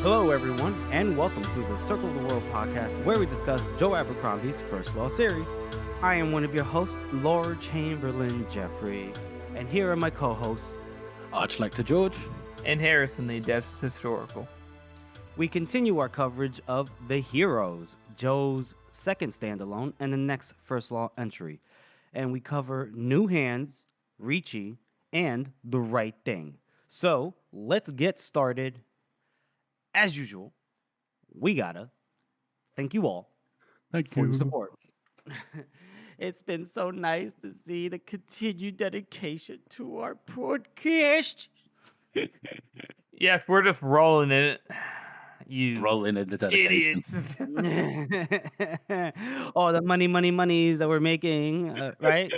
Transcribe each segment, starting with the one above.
Hello, everyone, and welcome to the Circle of the World podcast, where we discuss Joe Abercrombie's First Law series. I am one of your hosts, Lord Chamberlain Jeffrey, and here are my co-hosts, Archlector George. And Harrison, the Adeptus Historical. We continue our coverage of The Heroes, Joe's second standalone and the next First Law entry, and we cover New Hands, Reachy, and The Right Thing. So, let's get started. As usual, we gotta thank you all for your support. It's been so nice to see the continued dedication to our podcast. Yes, we're just rolling in it. You Rolling in the dedication. idiots. All the monies that we're making, right?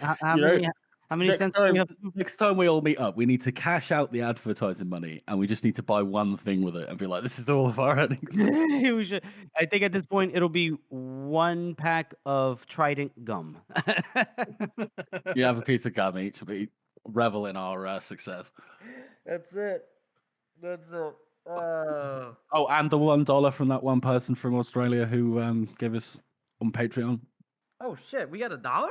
How many cents do we have? Next time we all meet up, we need to cash out the advertising money, and we just need to buy one thing with it and be like, "This is all of our earnings." We should. I think at this point it'll be one pack of Trident gum. You have a piece of gum each. We revel in our success. That's it. That's it. Oh, and the $1 from that one person from Australia who gave us on Patreon. Oh shit! We got $1.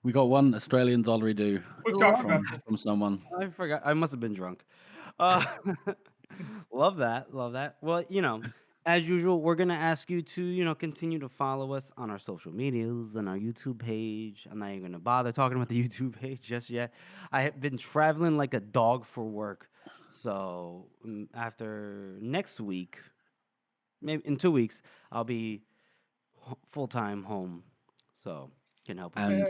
We got one Australian dollar due We've talked about from someone. I forgot. I must have been drunk. Love that. Love that. Well, as usual, we're gonna ask you to, continue to follow us on our social medias and our YouTube page. I'm not even gonna bother talking about the YouTube page just yet. I have been traveling like a dog for work, so after next week, maybe in 2 weeks, I'll be full time home, so can help. And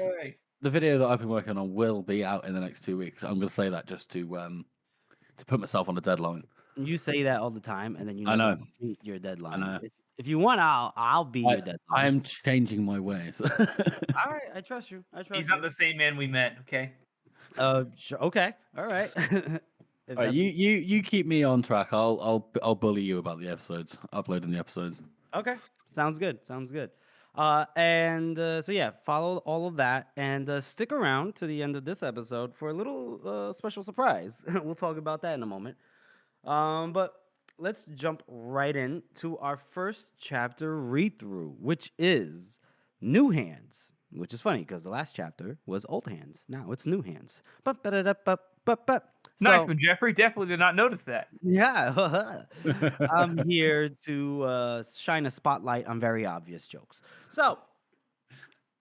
the video that I've been working on will be out in the next 2 weeks. I'm going to say that just to put myself on a deadline. You say that all the time, and then you I know. meet your deadline. I know. If you want, I'll be your deadline. I am changing my ways. All right, I trust you. He's not the same man we met, okay? Sure, okay, all right. All right, you keep me on track. I'll bully you about the episodes, uploading the episodes. Okay, sounds good. Sounds good. So yeah, follow all of that and stick around to the end of this episode for a little special surprise. We'll talk about that in a moment. But let's jump right into our first chapter read through, which is New Hands. Which is funny because the last chapter was Old Hands. Now it's New Hands. Nice one, Jeffrey. Definitely did not notice that. Yeah, I'm here to shine a spotlight on very obvious jokes. So,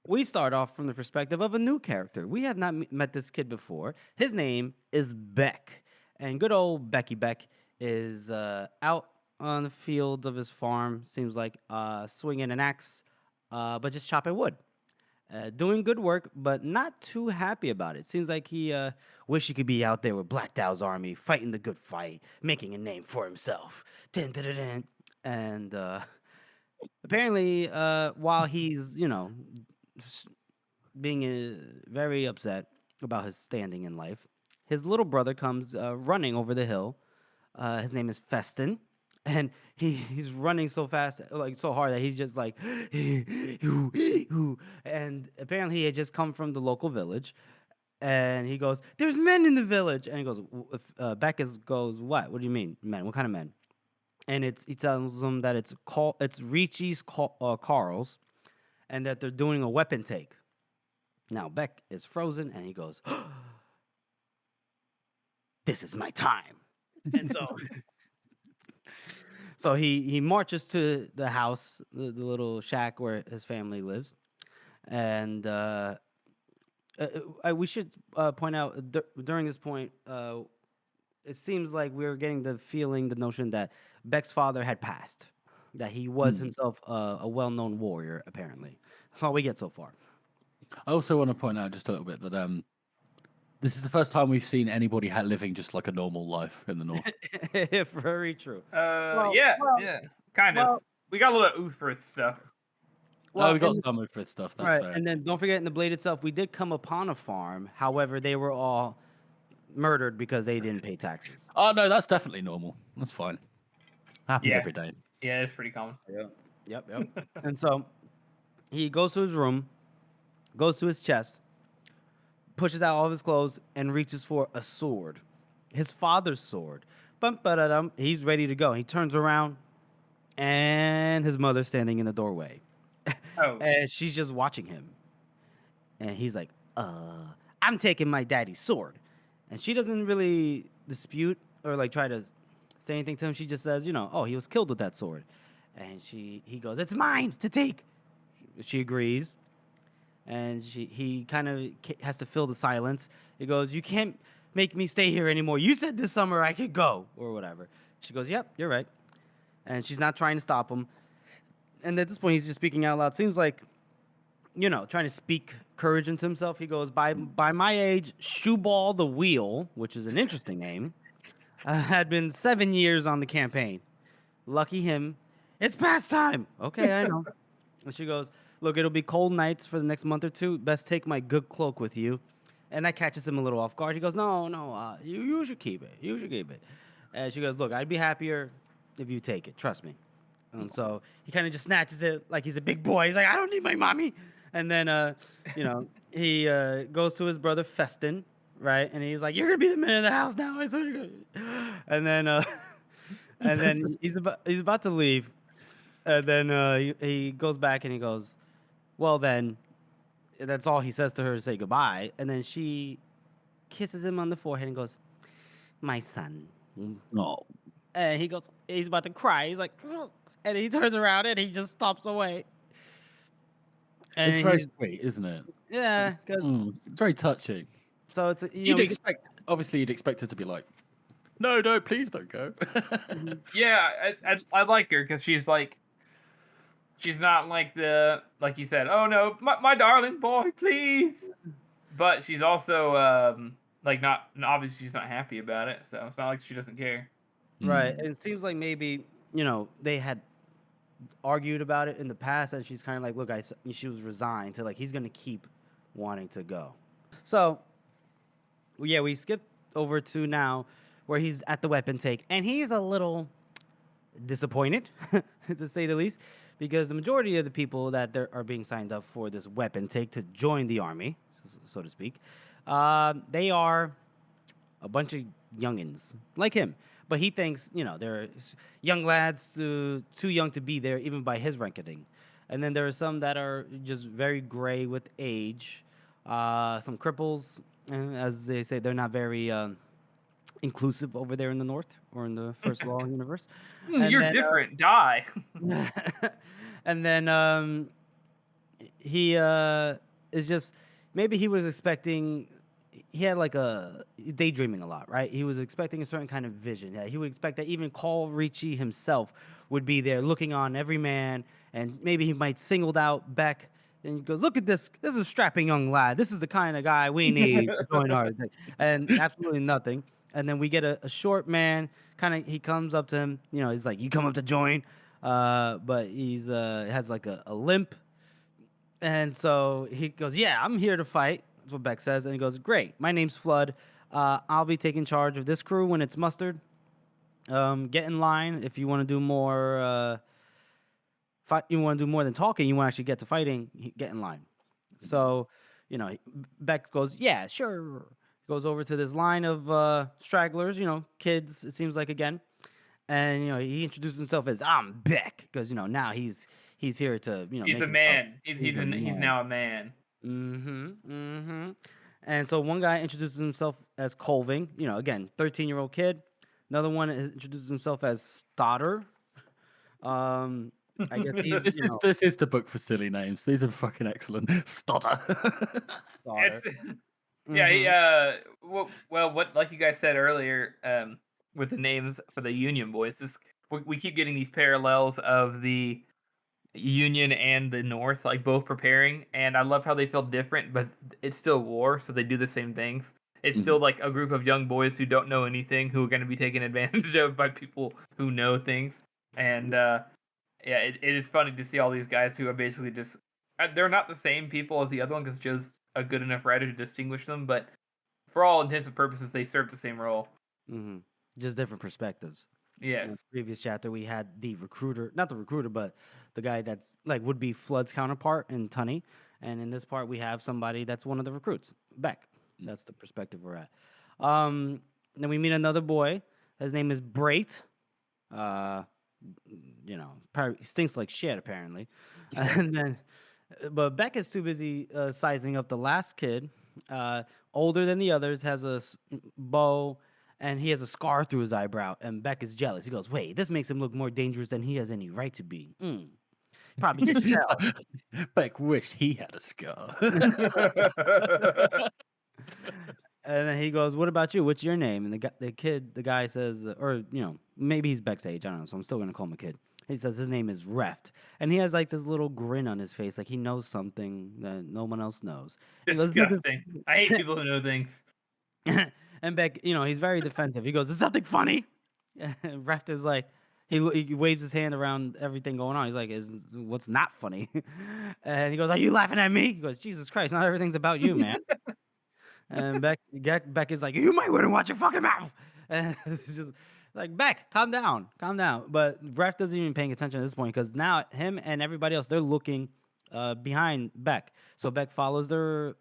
we start off from the perspective of a new character. We have not met this kid before. His name is Beck. And good old Becky Beck is out on the field of his farm, seems like, swinging an axe, but just chopping wood. Doing good work, but not too happy about it. Seems like he wish he could be out there with Black Dow's army, fighting the good fight, making a name for himself. Dun, dun, dun, dun. And apparently, while he's, being very upset about his standing in life, his little brother comes running over the hill. His name is Festin. And he's running so fast, like so hard that he's just like, and apparently he had just come from the local village, and he goes, "There's men in the village," and he goes, Beck goes, "What? What do you mean, men? What kind of men?" And he tells them that it's Reachy's Carl's, and that they're doing a weapon take. Now Beck is frozen, and he goes, "This is my time," and so. So he marches to the house, the little shack where his family lives, and we should point out during this point, it seems like we're getting the notion that Beck's father had passed, that he was himself a well-known warrior, apparently. That's all we get so far. I also want to point out just a little bit that this is the first time we've seen anybody living just like a normal life in the north. Very true. Yeah, kind of. We got a little Uthrid stuff. Well, we got some Uthrid stuff. That's right, fair. and then don't forget in the Blade itself, we did come upon a farm. However, they were all murdered because they didn't pay taxes. Oh no, that's definitely normal. That's fine. Happens Yeah. every day. Yeah, it's pretty common. Yep. And so he goes to his room, goes to his chest, pushes out all of his clothes, and reaches for a sword. His father's sword. He's ready to go. He turns around, and his mother's standing in the doorway, Oh, and she's just watching him. And he's like, I'm taking my daddy's sword. And she doesn't really dispute or like try to say anything to him. She just says, oh, he was killed with that sword. And he goes, it's mine to take. She agrees. And he kind of has to fill the silence. He goes, you can't make me stay here anymore. You said this summer I could go or whatever. She goes, yep, you're right. And she's not trying to stop him. And at this point, he's just speaking out loud. Seems like trying to speak courage into himself. He goes, by my age, Shoeball the Wheel, which is an interesting name, had been 7 years on the campaign. Lucky him. It's past time. Okay, I know. And she goes, look, it'll be cold nights for the next month or two. Best take my good cloak with you. And that catches him a little off guard. He goes, no, you should keep it. You should keep it. And she goes, look, I'd be happier if you take it. Trust me. And so he kind of just snatches it like he's a big boy. He's like, I don't need my mommy. And then, he goes to his brother Festin, right? And he's like, "You're gonna be the man of the house now." I swear to God. And then, he's about to leave, and then he goes back and he goes, "Well, then," that's all he says to her to say goodbye. And then she kisses him on the forehead and goes, "My son." No. And he goes, he's about to cry. He's like, "Oh," and he turns around and he just stops away. And It's very he's- sweet, isn't it? yeah, because It's very touching. so it's You'd expect her to be like, no, please don't go. yeah, I like her because she's like, she's not like like you said, oh no, my darling boy, please. But she's also like not obviously she's not happy about it, so it's not like she doesn't care. Right. And it seems like maybe, they had argued about it in the past, and she's kind of like, look, she was resigned to like, he's going to keep wanting to go. So, yeah, we skip over to now where he's at the weapon take, and he's a little disappointed, to say the least, because the majority of the people that are being signed up for this weapon take to join the army, so to speak, they are a bunch of youngins like him. But he thinks, they're young lads too young to be there, even by his ranking. And then there are some that are just very gray with age. Some cripples, as they say, they're not very inclusive over there in the North or in the First Law universe. And You're then, different. Die. and then he is just, maybe he was expecting, he had like a daydreaming a lot, right? He was expecting a certain kind of vision. Yeah, he would expect that even Call Reachy himself would be there looking on every man, and maybe he might singled out Beck. And he goes, look at this. This is a strapping young lad. This is the kind of guy we need to join our thing. And absolutely nothing. And then we get a short man. He comes up to him. He's like, you come up to join. But he's has like a limp. And so he goes, yeah, I'm here to fight. That's what Beck says. And he goes, great. My name's Flood. I'll be taking charge of this crew when it's mustered. Get in line if you want to do more. You want to do more than talking. You want to actually get to fighting. Get in line. So, Beck goes, yeah, sure. Goes over to this line of stragglers. Kids. It seems like again. And he introduces himself as I'm Beck because now he's here to he's a man. He's now a man. And so one guy introduces himself as Colving, again, 13-year-old kid. Another one introduces himself as Stoddard. I guess he's, this is the book for silly names. These are fucking excellent. Stoddard. Yeah, well, what like you guys said earlier, with the names for the Union boys, we keep getting these parallels of the Union and the North, like both preparing, and I love how they feel different, but it's still war, so they do the same things. It's still like a group of young boys who don't know anything, who are going to be taken advantage of by people who know things, and yeah, it is funny to see all these guys who are basically just they're not the same people as the other one because Joe's a good enough writer to distinguish them, but for all intents and purposes, they serve the same role. Just different perspectives. Yes. In the previous chapter, we had the recruiter, not the recruiter, but the guy that's like would be Flood's counterpart in Tunney. And in this part, we have somebody that's one of the recruits, Beck. That's the perspective we're at. Then we meet another boy His name is Brait. Uh, probably stinks like shit apparently. And then, but Beck is too busy sizing up the last kid, uh, older than the others, has a bow, and he has a scar through his eyebrow. And Beck is jealous. He goes, "Wait, this makes him look more dangerous than he has any right to be. Probably just fell." Beck wished he had a scar. And then he goes, "What about you? What's your name?" And the guy says, or maybe he's Beck's age. I don't know. So I'm still gonna call him a kid. He says his name is Reft, and he has like this little grin on his face, like he knows something that no one else knows. He goes, Disgusting. I hate people who know things. and Beck, he's very defensive. He goes, "Is something funny?" And Reft is like, he waves his hand around everything going on. He's like, what's not funny?" And he goes, "Are you laughing at me?" He goes, "Jesus Christ, not everything's about you, man." And Beck is like, "You might want to watch your fucking mouth." And it's just like, "Beck, calm down, calm down." But Ref doesn't even paying attention at this point because now him and everybody else, they're looking behind Beck. So Beck follows their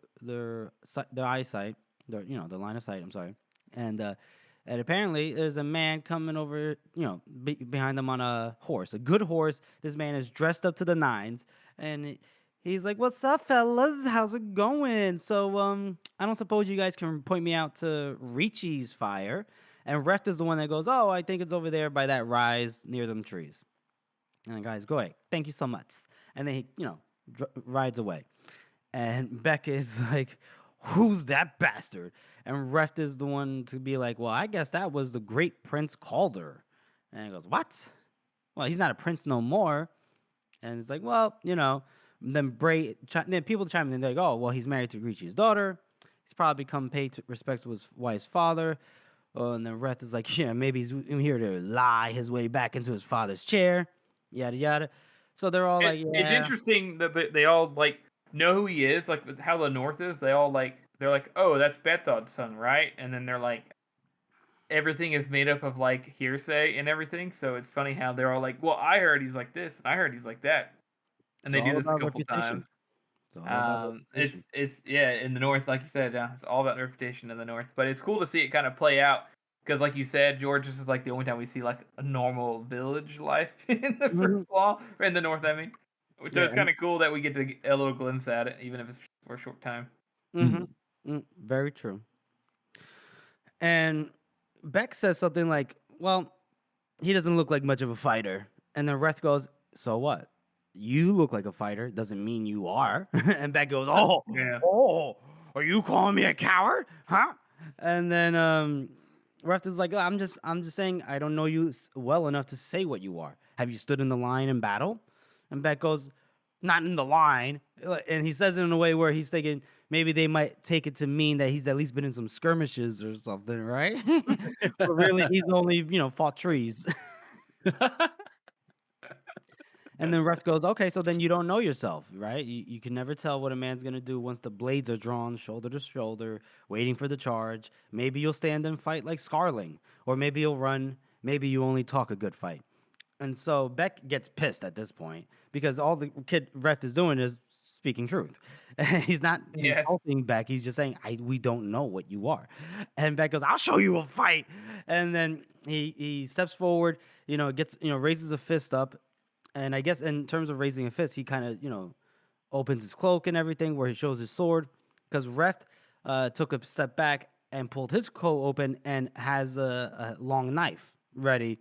eyesight, the line of sight. I'm sorry, and apparently there's a man coming over, behind them on a horse, a good horse. This man is dressed up to the nines, and he's like, "What's up, fellas? How's it going? So, I don't suppose you guys can point me out to Reachy's fire." And Reft is the one that goes, "Oh, I think it's over there by that rise near them trees." And the guy's, "Go away. Thank you so much." And then he, rides away. And Beck is like, "Who's that bastard?" And Reft is the one to be like, "Well, I guess that was the great Prince Calder." And he goes, "What? Well, he's not a prince no more." And it's like, "Well, Then then people chime in. They're like, "Oh, well, he's married to Reachy's daughter. He's probably come pay respects to his wife's father." And then Reth is like, "Yeah, maybe he's here to lie his way back into his father's chair." Yada yada. So they're all like, "Yeah." It's interesting that they all like know who he is, like how the North is. They're like, "Oh, that's Bethod's son, right?" And then they're like, everything is made up of like hearsay and everything. So it's funny how they're all like, "Well, I heard he's like this, and I heard he's like that," and they do this a couple times. It's in the North, like you said, it's all about reputation in the North. But it's cool to see it kind of play out because, like you said, George, this is like the only time we see like a normal village life in the first law, or in the North. I mean, so it's kind of cool that we get to get a little glimpse at it, even if it's for a short time. Very true. And Beck says something like, "Well, he doesn't look like much of a fighter." And then Reth goes, "So what? You look like a fighter. Doesn't mean you are." And Beck goes, "Oh, Yeah. oh, are you calling me a coward? Huh?" And then Reth is like, I'm just saying I don't know you well enough to say what you are. Have you stood in the line in battle?" And Beck goes, "Not in the line." And he says it in a way where he's thinking maybe they might take it to mean that he's at least been in some skirmishes or something, right? But really, he's only, fought trees. And then Ref goes, "Okay, so then you don't know yourself, right? You can never tell what a man's going to do once the blades are drawn shoulder to shoulder, waiting for the charge. Maybe you'll stand and fight like Scarling, or maybe you'll run. Maybe you only talk a good fight." And so Beck gets pissed at this point because all the kid Ref is doing is speaking truth. He's not insulting Beck. He's just saying, we don't know what you are. And Beck goes, "I'll show you a fight." And then he steps forward, raises a fist up. And I guess in terms of raising a fist, he kind of, opens his cloak and everything where he shows his sword. Because Reft took a step back and pulled his coat open and has a long knife ready.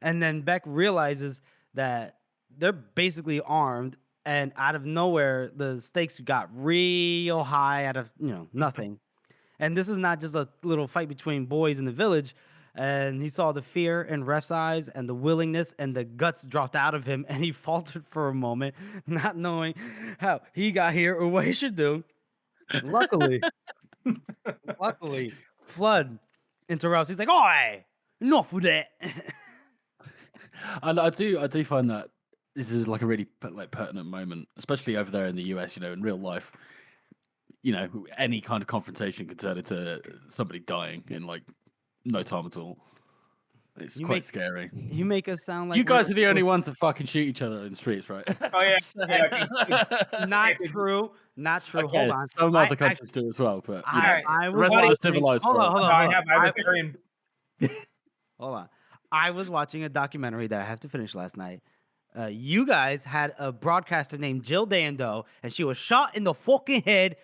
And then Beck realizes that they're basically armed. And out of nowhere, the stakes got real high out of, nothing. And this is not just a little fight between boys in the village. And he saw the fear in Ref's eyes and the willingness and the guts dropped out of him. And he faltered for a moment, not knowing how he got here or what he should do. Luckily, Flood interrupts. He's like, "Oi, enough with that." And I do find that this is like a really pertinent moment, especially over there in the US. In real life, any kind of confrontation could turn into somebody dying in like no time at all. It's quite scary. You make us sound like you guys are the only ones that fucking shoot each other in the streets, right? Oh yeah. Not true. Not true. Okay, hold on. some other countries do as well, but I the was rest of the civilized world. I have Abercrombie. hold on. I was watching a documentary that I have to finish last night. You guys had a broadcaster named Jill Dando, and she was shot in the fucking head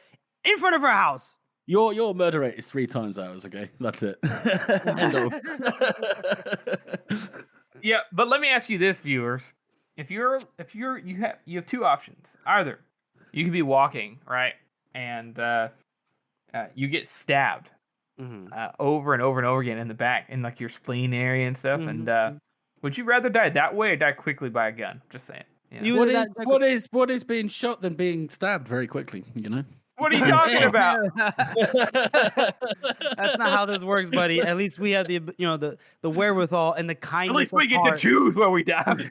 in front of her house. Your murder rate is 3 times ours. Okay, that's it. End of. Yeah, but let me ask you this, viewers: you have two options. Either you could be walking, right, and you get stabbed over and over and over again in the back, in like your spleen area and stuff. And would you rather die that way or die quickly by a gun? Just saying. You What either is that- what is what is being shot than being stabbed very quickly? You know. What are you talking about? That's not how this works, buddy. At least we have the wherewithal and the At kindness least we of get heart. to choose where we die.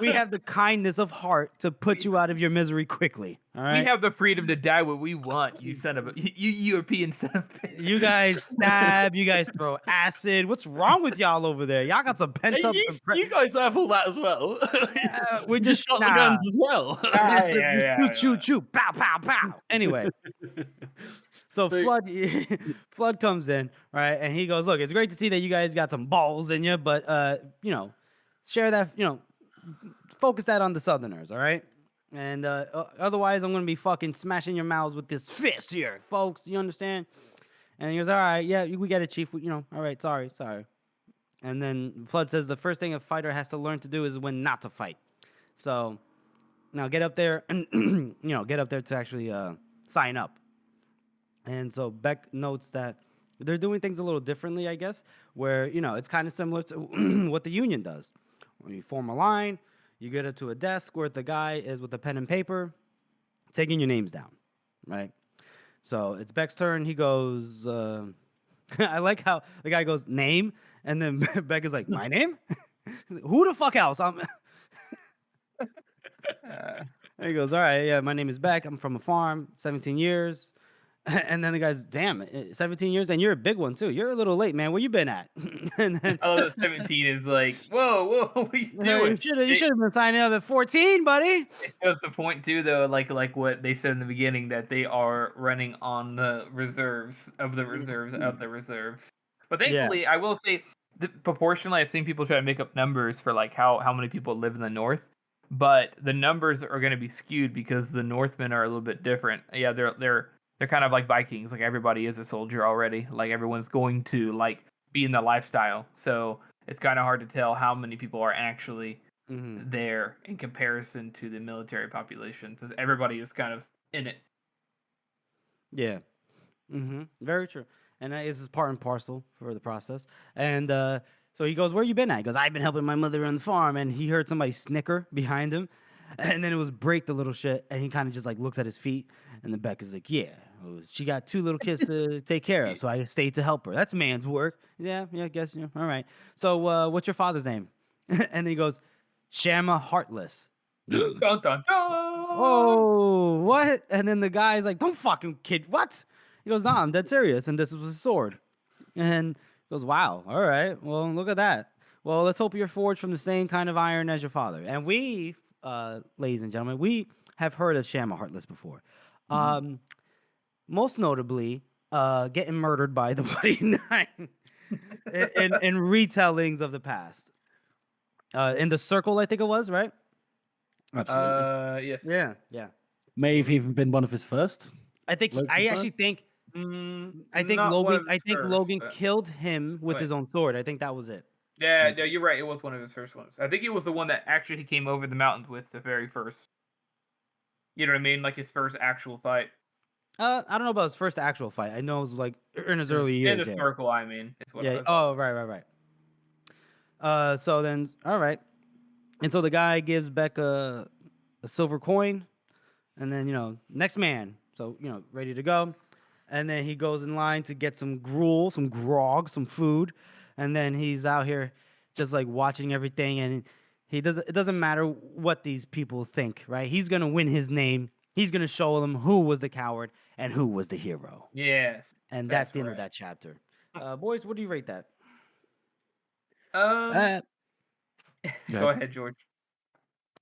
We have the kindness of heart to put you out of your misery quickly. All right. We have the freedom to die when we want. You son of a you European son of a. You guys stab. You guys throw acid. What's wrong with y'all over there? Y'all got some pent up. You guys have all that as well. We just shot the nah. guns as well. Shoot, pow, pow, pow. Anyway, so Flood comes in, right, and he goes, "Look, it's great to see that you guys got some balls in you, but share that, focus that on the Southerners, all right? And otherwise, I'm gonna be fucking smashing your mouths with this fist here, folks. You understand?" And he goes, "All right, yeah, we get it, Chief. All right, sorry." And then Flood says the first thing a fighter has to learn to do is when not to fight. So now get up there and get up there to actually sign up. And so Beck notes that they're doing things a little differently, I guess, where it's kind of similar to what the Union does. When you form a line, you get up to a desk where the guy is with a pen and paper, taking your names down, right? So it's Beck's turn. He goes, I like how the guy goes, name, and then Beck is like, my name? Who the fuck else? There he goes, all right, yeah, my name is Beck. I'm from a farm, 17 years. And then the guy's, damn, 17 years, and you're a big one, too. You're a little late, man. Where you been at? And then, Oh, the 17 is like, whoa, what are you doing? You should have been signing up at 14, buddy. That's the point, too, though, like what they said in the beginning, that they are running on the reserves of the reserves of the reserves. But thankfully, I will say, proportionally, I've seen people try to make up numbers for like how many people live in the North. But the numbers are going to be skewed because the Northmen are a little bit different. Yeah, they're kind of like Vikings. Like everybody is a soldier already. Like everyone's going to like be in the lifestyle. So it's kind of hard to tell how many people are actually there in comparison to the military population. So everybody is kind of in it. Yeah. Very true. And this is part and parcel for the process. And so he goes, where you been at? He goes, I've been helping my mother on the farm. And he heard somebody snicker behind him. And then it was break the little shit. And he kind of just like looks at his feet. And then Beck is like, yeah, she got 2 little kids to take care of. So I stayed to help her. That's man's work. Yeah, I guess. All right. So what's your father's name? And then he goes, Shamma Heartless. Dun, dun, dun. Oh, what? And then the guy's like, don't fucking kid. What? He goes, nah, I'm dead serious. And this is a sword. And he goes, wow. All right. Well, look at that. Well, let's hope you're forged from the same kind of iron as your father. And we, ladies and gentlemen, we have heard of Shamma Heartless before. Most notably, getting murdered by the Bloody Nine in retellings of the past. In The Circle, I think it was, right? Absolutely. Yes. Yeah. May have even been one of his first. I think Logan's I first? actually think Not one of his first, Logan but- killed him with Wait. his own sword. I think that was it. Yeah, you're right. It was one of his first ones. I think it was the one that actually he came over the mountains with the very first. You know what I mean? Like his first actual fight. I don't know about his first actual fight. I know it was like in his early years. In the circle, I mean. It's what Yeah. Oh, right. So then, all right. And so the guy gives Beck a silver coin, and then next man. So ready to go, and then he goes in line to get some gruel, some grog, some food, and then he's out here just like watching everything, and it doesn't matter what these people think, right? He's gonna win his name. He's gonna show them who was the coward and who was the hero. Yes. And that's the end of that chapter. Boys, what do you rate that? Go ahead, George.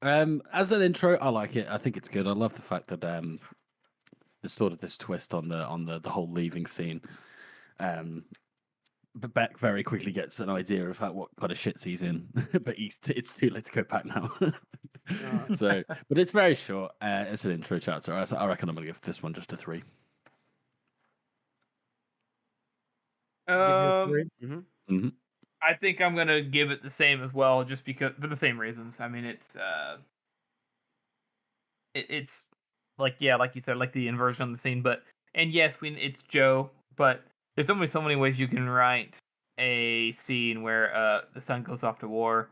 As an intro, I like it. I think it's good. I love the fact that there's sort of this twist on the whole leaving scene. But Beck very quickly gets an idea of what kind of shits he's in, but it's too late to go back now. So, but it's very short. It's an intro chapter. I reckon I'm gonna give this one just a 3. Mm-hmm. I think I'm gonna give it the same as well, just because for the same reasons. I mean, it's like like you said, like the inversion on the scene. But and yes, it's Joe, but there's only so many ways you can write a scene where the son goes off to war,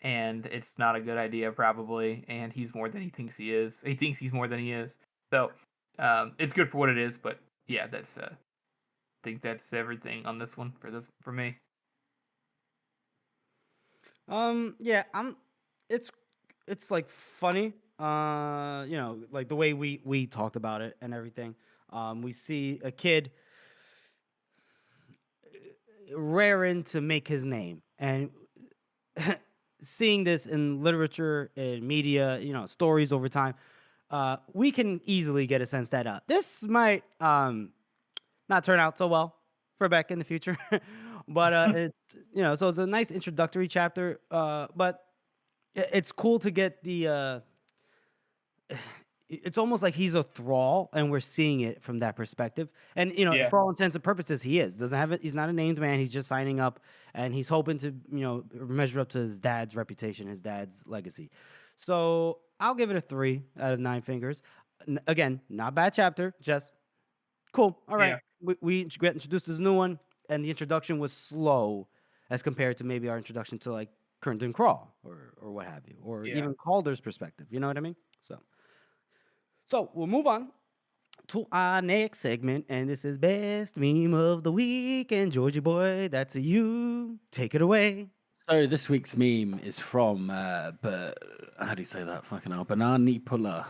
and it's not a good idea probably, and he's more than he thinks he is. He thinks he's more than he is. So it's good for what it is, but yeah, that's I think that's everything on this one for me. Yeah, it's like funny. Like the way we talked about it and everything. We see a kid raring to make his name, and seeing this in literature and media, stories over time, we can easily get a sense that this might not turn out so well for Beck in the future. But so it's a nice introductory chapter. But it's cool to get the. It's almost like he's a thrall, and we're seeing it from that perspective. And Yeah. for all intents and purposes, he is. Doesn't have it. He's not a named man. He's just signing up, and he's hoping to measure up to his dad's reputation, his dad's legacy. So I'll give it a 3 out of 9 fingers. Again, not bad chapter, just cool. All right, we get introduced to this new one, and the introduction was slow as compared to maybe our introduction to like Curtin Crawl or what have you, or even Calder's perspective. You know what I mean? So we'll move on to our next segment, and this is Best Meme of the Week. And Georgie boy, that's you. Take it away. So this week's meme is from, how do you say that? Fucking hell, Banani Pulla,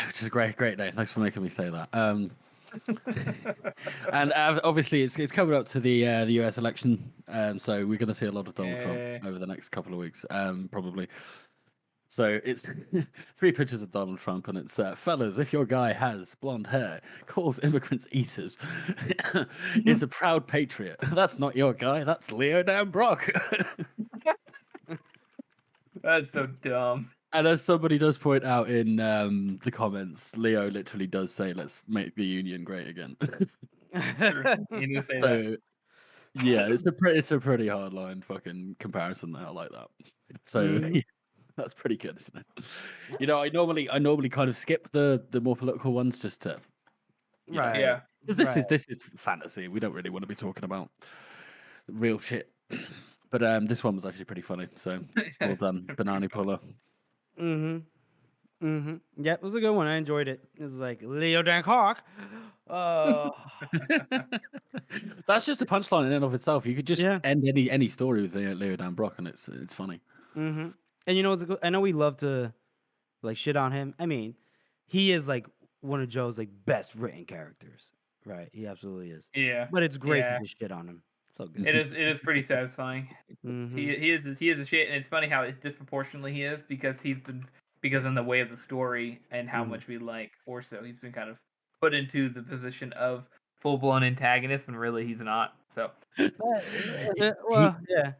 which is a great name. Thanks for making me say that. And obviously it's coming up to the US election, so we're going to see a lot of Donald Trump over the next couple of weeks, probably. So it's 3 pictures of Donald Trump, and it's fellas, if your guy has blonde hair, calls immigrants eaters, is a proud patriot. That's not your guy. That's Leo Dan Brock. That's so dumb. And as somebody does point out in the comments, Leo literally does say, "Let's make the union great again." You need to say that. Yeah, it's a pretty hard line fucking comparison there. I like that. So. That's pretty good, isn't it? I normally kind of skip the more political ones just to right. Yeah. Because this is fantasy. We don't really want to be talking about real shit. But this one was actually pretty funny. So well done, Banani Puller. Yeah, it was a good one. I enjoyed it. It was like Leo Dan Hawk. That's just a punchline in and of itself. You could just end any story with Leo Dan Brock, and it's funny. And I know we love to like shit on him. I mean, he is like one of Joe's like best written characters, right? He absolutely is. Yeah. But it's great to just shit on him. So good. It is pretty satisfying. He is a shit, and it's funny how disproportionately he is because in the way of the story and how much we like Orso, he's been kind of put into the position of full-blown antagonist when really he's not. So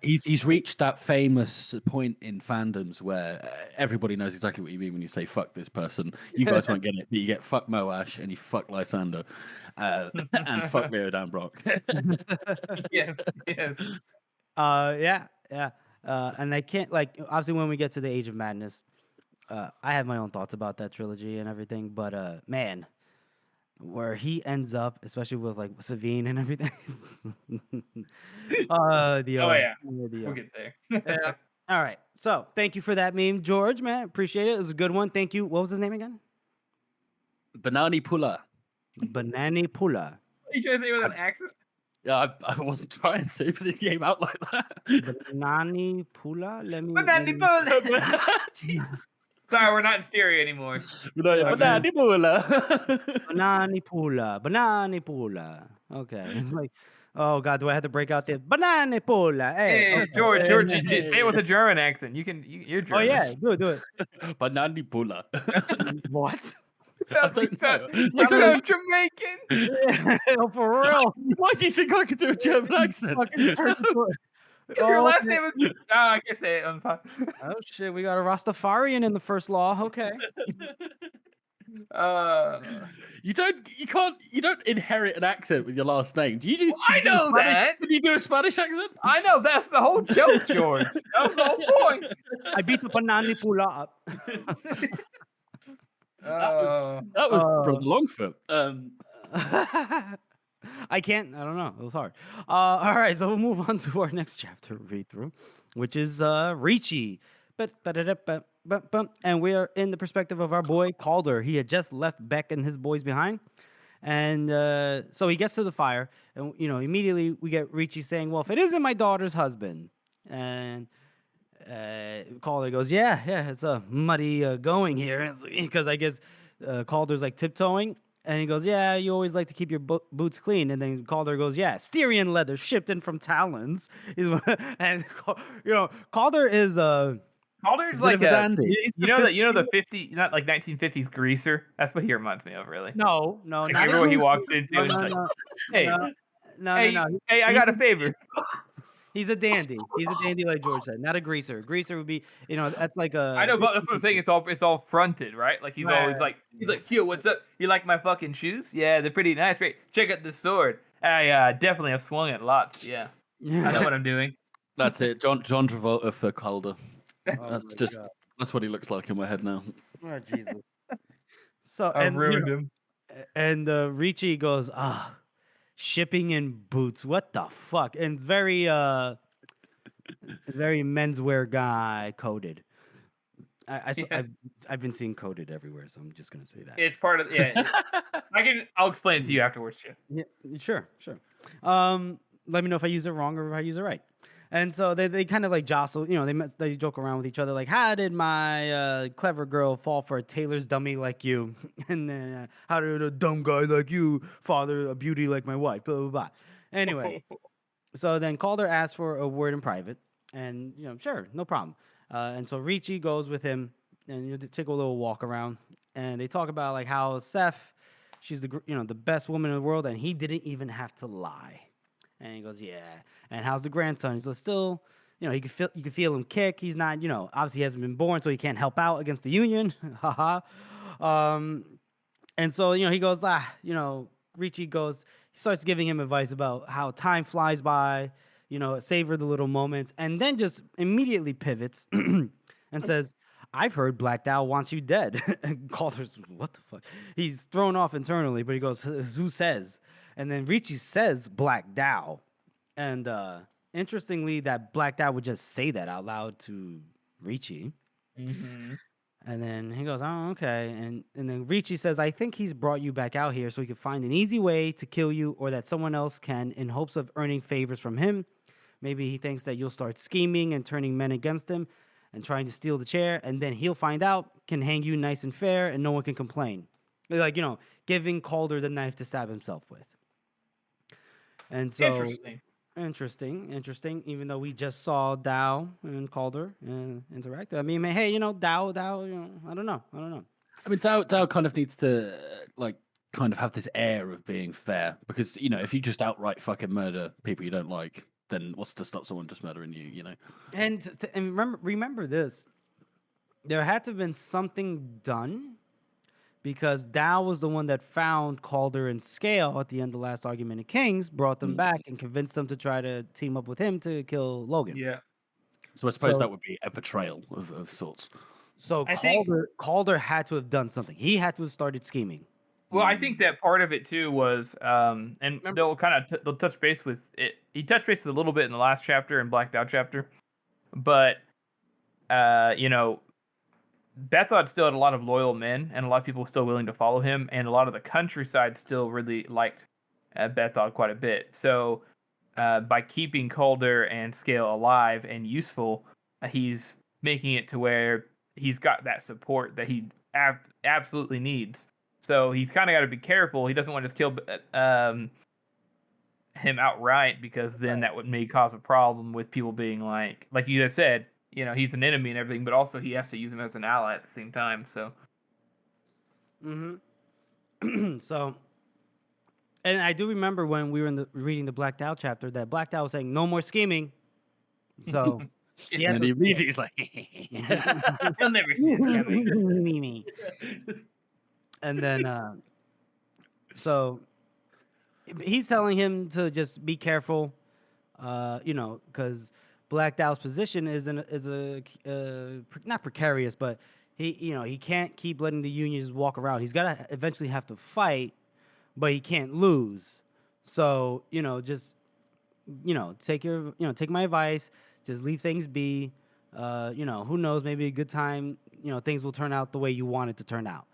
he's reached that famous point in fandoms where everybody knows exactly what you mean when you say fuck this person. You guys won't get it, but you get fuck Moash and you fuck Lysander and fuck Leo Dan Brock. yes. And I can't obviously when we get to the Age of Madness, I have my own thoughts about that trilogy and everything, but man, where he ends up, especially with like Savine and everything. We'll get there. All right. So thank you for that meme, George. Man, appreciate it. It was a good one. Thank you. What was his name again? Banani Pulla. Banani Pulla. Are you trying to say with an accent? Yeah, I wasn't trying to, but it came out like that. Banani Pulla. Banani Pulla. Jesus. Sorry, we're not in stereo anymore. Banani Pulla. Banani Pulla. Okay. It's like, oh God, do I have to break out the Banani Pulla? Hey, okay. George, say it with a German accent. You're German. Oh yeah, do it. Banani Pulla. What? I don't know. You sound Jamaican. For real. Why do you think I could do a German accent? Fucking turned into a- Because your Oh, last okay. name is. Oh, I can say it on fine. Oh shit, we got a Rastafarian in the first law. Okay. You don't inherit an accent with your last name. Do you do? Well, I do a know Spanish, that. Did you do a Spanish accent? I know that's the whole joke, George. That was the whole point. I beat the Panani Pula up. That was Brother Longfoot. I can't. I don't know. It was hard. All right, so we'll move on to our next chapter read through, which is Reachy. And we are in the perspective of our boy Calder. He had just left Beck and his boys behind, and so he gets to the fire, and immediately we get Reachy saying, "Well, if it isn't my daughter's husband," and Calder goes, yeah, it's a muddy going here, because I guess Calder's like tiptoeing, and he goes, yeah, you always like to keep your boots clean, and then Calder goes, yeah, Styrian leather shipped in from Talons, and Calder is Calder's Bit like of a dandy. you know the 50, not like 1950s greaser. That's what he reminds me of, really. no, Like, not everywhere he even- walks into, no, and he's no, like, no, hey, no. hey, I got a favor. He's a dandy. He's a dandy, like George said, not a greaser. Greaser would be, that's like a. I know, but that's what I'm saying. It's all fronted, right? Like he's always like, yo, what's up? You like my fucking shoes? Yeah, they're pretty nice. Right? Check out this sword. I definitely have swung it lots. Yeah, I know what I'm doing. That's it. John Travolta for Calder. Oh That's what he looks like in my head now. Oh Jesus. So I and ruined him. and Reachy goes, shipping in boots. What the fuck? And it's very menswear guy coded. I've been seeing coded everywhere, so I'm just gonna say that. It's part of I'll explain it to you afterwards, too. Yeah, sure. Let me know if I use it wrong or if I use it right. And so they kind of like jostle, they joke around with each other, like, how did my clever girl fall for a tailor's dummy like you? And then how did a dumb guy like you father a beauty like my wife? Blah, blah, blah. Anyway, so then Calder asks for a word in private, and, sure, no problem. And so Reachy goes with him, and they take a little walk around, and they talk about like how Seth, she's the best woman in the world, and he didn't even have to lie. And he goes, yeah. And how's the grandson? He's like, still, you can feel him kick. He's not, obviously he hasn't been born, so he can't help out against the Union. Haha. And so, he goes, Reachy goes, he starts giving him advice about how time flies by, savor the little moments, and then just immediately pivots and says, I've heard Black Dow wants you dead. And Calder's, what the fuck? He's thrown off internally, but he goes, who says? And then Reachy says Black Dow. And interestingly, that Black Dow would just say that out loud to Reachy. Mm-hmm. And then he goes, oh, okay. And then Reachy says, I think he's brought you back out here so he can find an easy way to kill you, or that someone else can, in hopes of earning favors from him. Maybe he thinks that you'll start scheming and turning men against him and trying to steal the chair, and then he'll find out, can hang you nice and fair, and no one can complain. Like, giving Calder the knife to stab himself with. And so, interesting. Even though we just saw Dow and Calder interact, I mean, hey, Dow, I don't know. I mean, Dow kind of needs to kind of have this air of being fair, because if you just outright fucking murder people you don't like, then what's to stop someone just murdering you? And remember this, there had to have been something done, because Dow was the one that found Calder and Scale at the end of the last argument of Kings, brought them back, and convinced them to try to team up with him to kill Logan. Yeah. So I suppose that would be a betrayal of sorts. So Calder had to have done something. He had to have started scheming. Well, I think that part of it too was, and they'll kind of they'll touch base with it. He touched base with a little bit in the last chapter and Blacked Out chapter, but Bethod still had a lot of loyal men, and a lot of people still willing to follow him, and a lot of the countryside still really liked Bethod quite a bit. So by keeping Calder and Scale alive and useful, he's making it to where he's got that support that he absolutely needs. So he's kind of got to be careful. He doesn't want to just kill him outright, because then that would may cause a problem with people being like you just said, he's an enemy and everything, but also he has to use him as an ally at the same time. So. Mm-hmm. So, and I do remember when we were reading the Blacked Out chapter that Blacked Out was saying no more scheming. So he had And to. he reads it, he's like, He'll never see this coming. Mimi. And then so he's telling him to just be careful, because Black Out's position not precarious, but he can't keep letting the Unions walk around. He's gotta eventually have to fight, but he can't lose. So just take my advice, just leave things be. Who knows? Maybe a good time. Things will turn out the way you want it to turn out.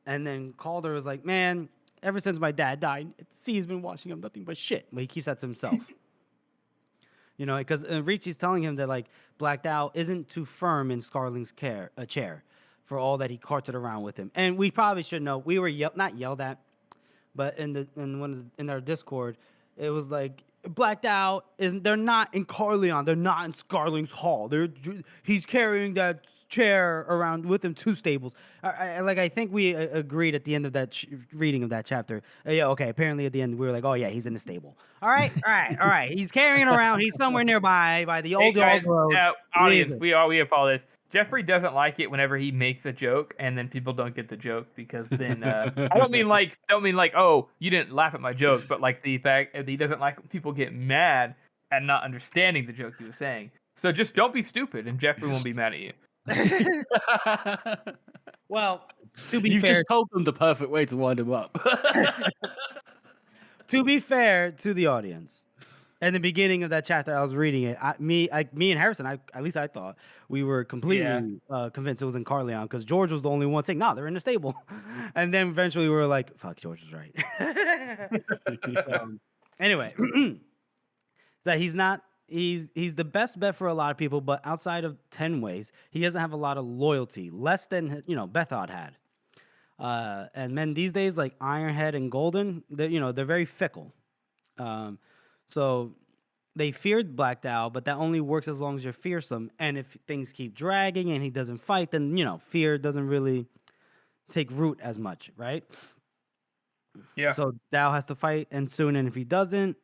And then Calder was like, man, ever since my dad died, he's been watching him nothing but shit. But he keeps that to himself. Because Reachy's telling him that like Blacked Out isn't too firm in Scarling's chair for all that he carted around with him. And we probably should know we were not yelled at, but in our Discord, it was like Blacked Out they're not in Carleon, they're not in Scarling's hall. He's carrying that chair around with him to stables. I think we agreed at the end of that reading of that chapter. Yeah, okay. Apparently at the end we were like, oh yeah, he's in the stable. All right. He's carrying around. He's somewhere nearby by the Hey old guys, dog road. audience, we apologize. Jeffrey doesn't like it whenever he makes a joke and then people don't get the joke because then I don't mean like oh you didn't laugh at my joke, but like the fact that he doesn't like when people get mad at not understanding the joke he was saying. So just don't be stupid and Jeffrey won't be mad at you. Well, to be you've fair, just told them the perfect way to wind him up. to be fair to the audience, in the beginning of that chapter, I was reading it. Me and Harrison, at least I thought we were completely convinced it was in Carleon because George was the only one saying, "No, they're in the stable," and then eventually we were like, "Fuck, George was right." Anyway, that he's not. He's the best bet for a lot of people, but outside of 10 ways, he doesn't have a lot of loyalty, less than Bethod had. And men these days, like Ironhead and Golden, they're very fickle. So they feared Blacked Out, but that only works as long as you're fearsome. And if things keep dragging and he doesn't fight, then fear doesn't really take root as much, right? Yeah. So Dow has to fight, and soon, and if he doesn't,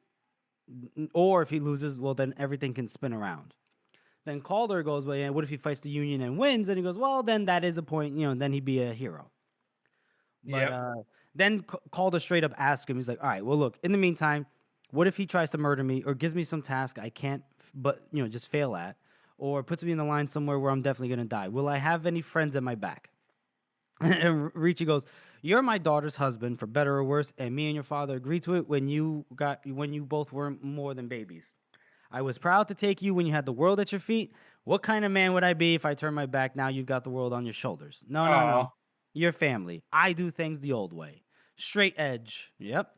or if he loses, well, then everything can spin around. Then Calder goes, well, yeah, what if he fights the Union and wins? And he goes, well, then that is a point, then he'd be a hero. But then Calder straight up asks him, he's like, all right, well, look, in the meantime, what if he tries to murder me or gives me some task I can't, but, just fail at, or puts me in the line somewhere where I'm definitely going to die? Will I have any friends at my back? And Reachy goes, you're my daughter's husband, for better or worse, and me and your father agreed to it when you both were more than babies. I was proud to take you when you had the world at your feet. What kind of man would I be if I turned my back now you've got the world on your shoulders? No. You're family. I do things the old way. Straight edge. Yep.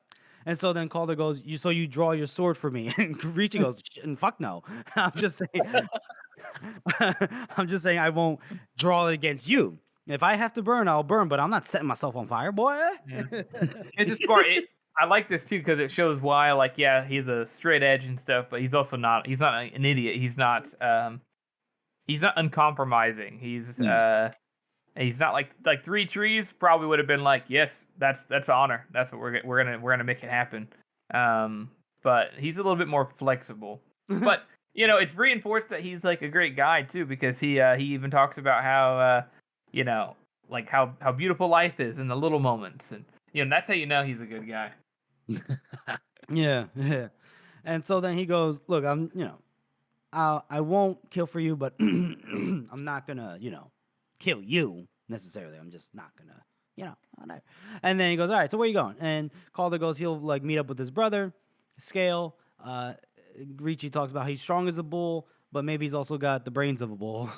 And so then Calder goes, so you draw your sword for me. And Reachy goes, and fuck no. I'm just saying I won't draw it against you. If I have to burn, I'll burn, but I'm not setting myself on fire, boy. Yeah. It's just smart. I like this too because it shows why, like, yeah, he's a straight edge and stuff, but he's also not. He's not an idiot. He's not uncompromising. He's not like Three Trees probably would have been like, yes, that's honor. That's what we're gonna make it happen. But he's a little bit more flexible. But it's reinforced that he's like a great guy too because he even talks about how like how beautiful life is in the little moments, and that's how you know he's a good guy. Yeah. And so then he goes, look, I won't kill for you, but I'm not gonna, kill you necessarily. I'm just not gonna, whatever. And then he goes, all right, so where you going? And Calder goes, he'll like meet up with his brother, Scale. Reachy talks about he's strong as a bull, but maybe he's also got the brains of a bull.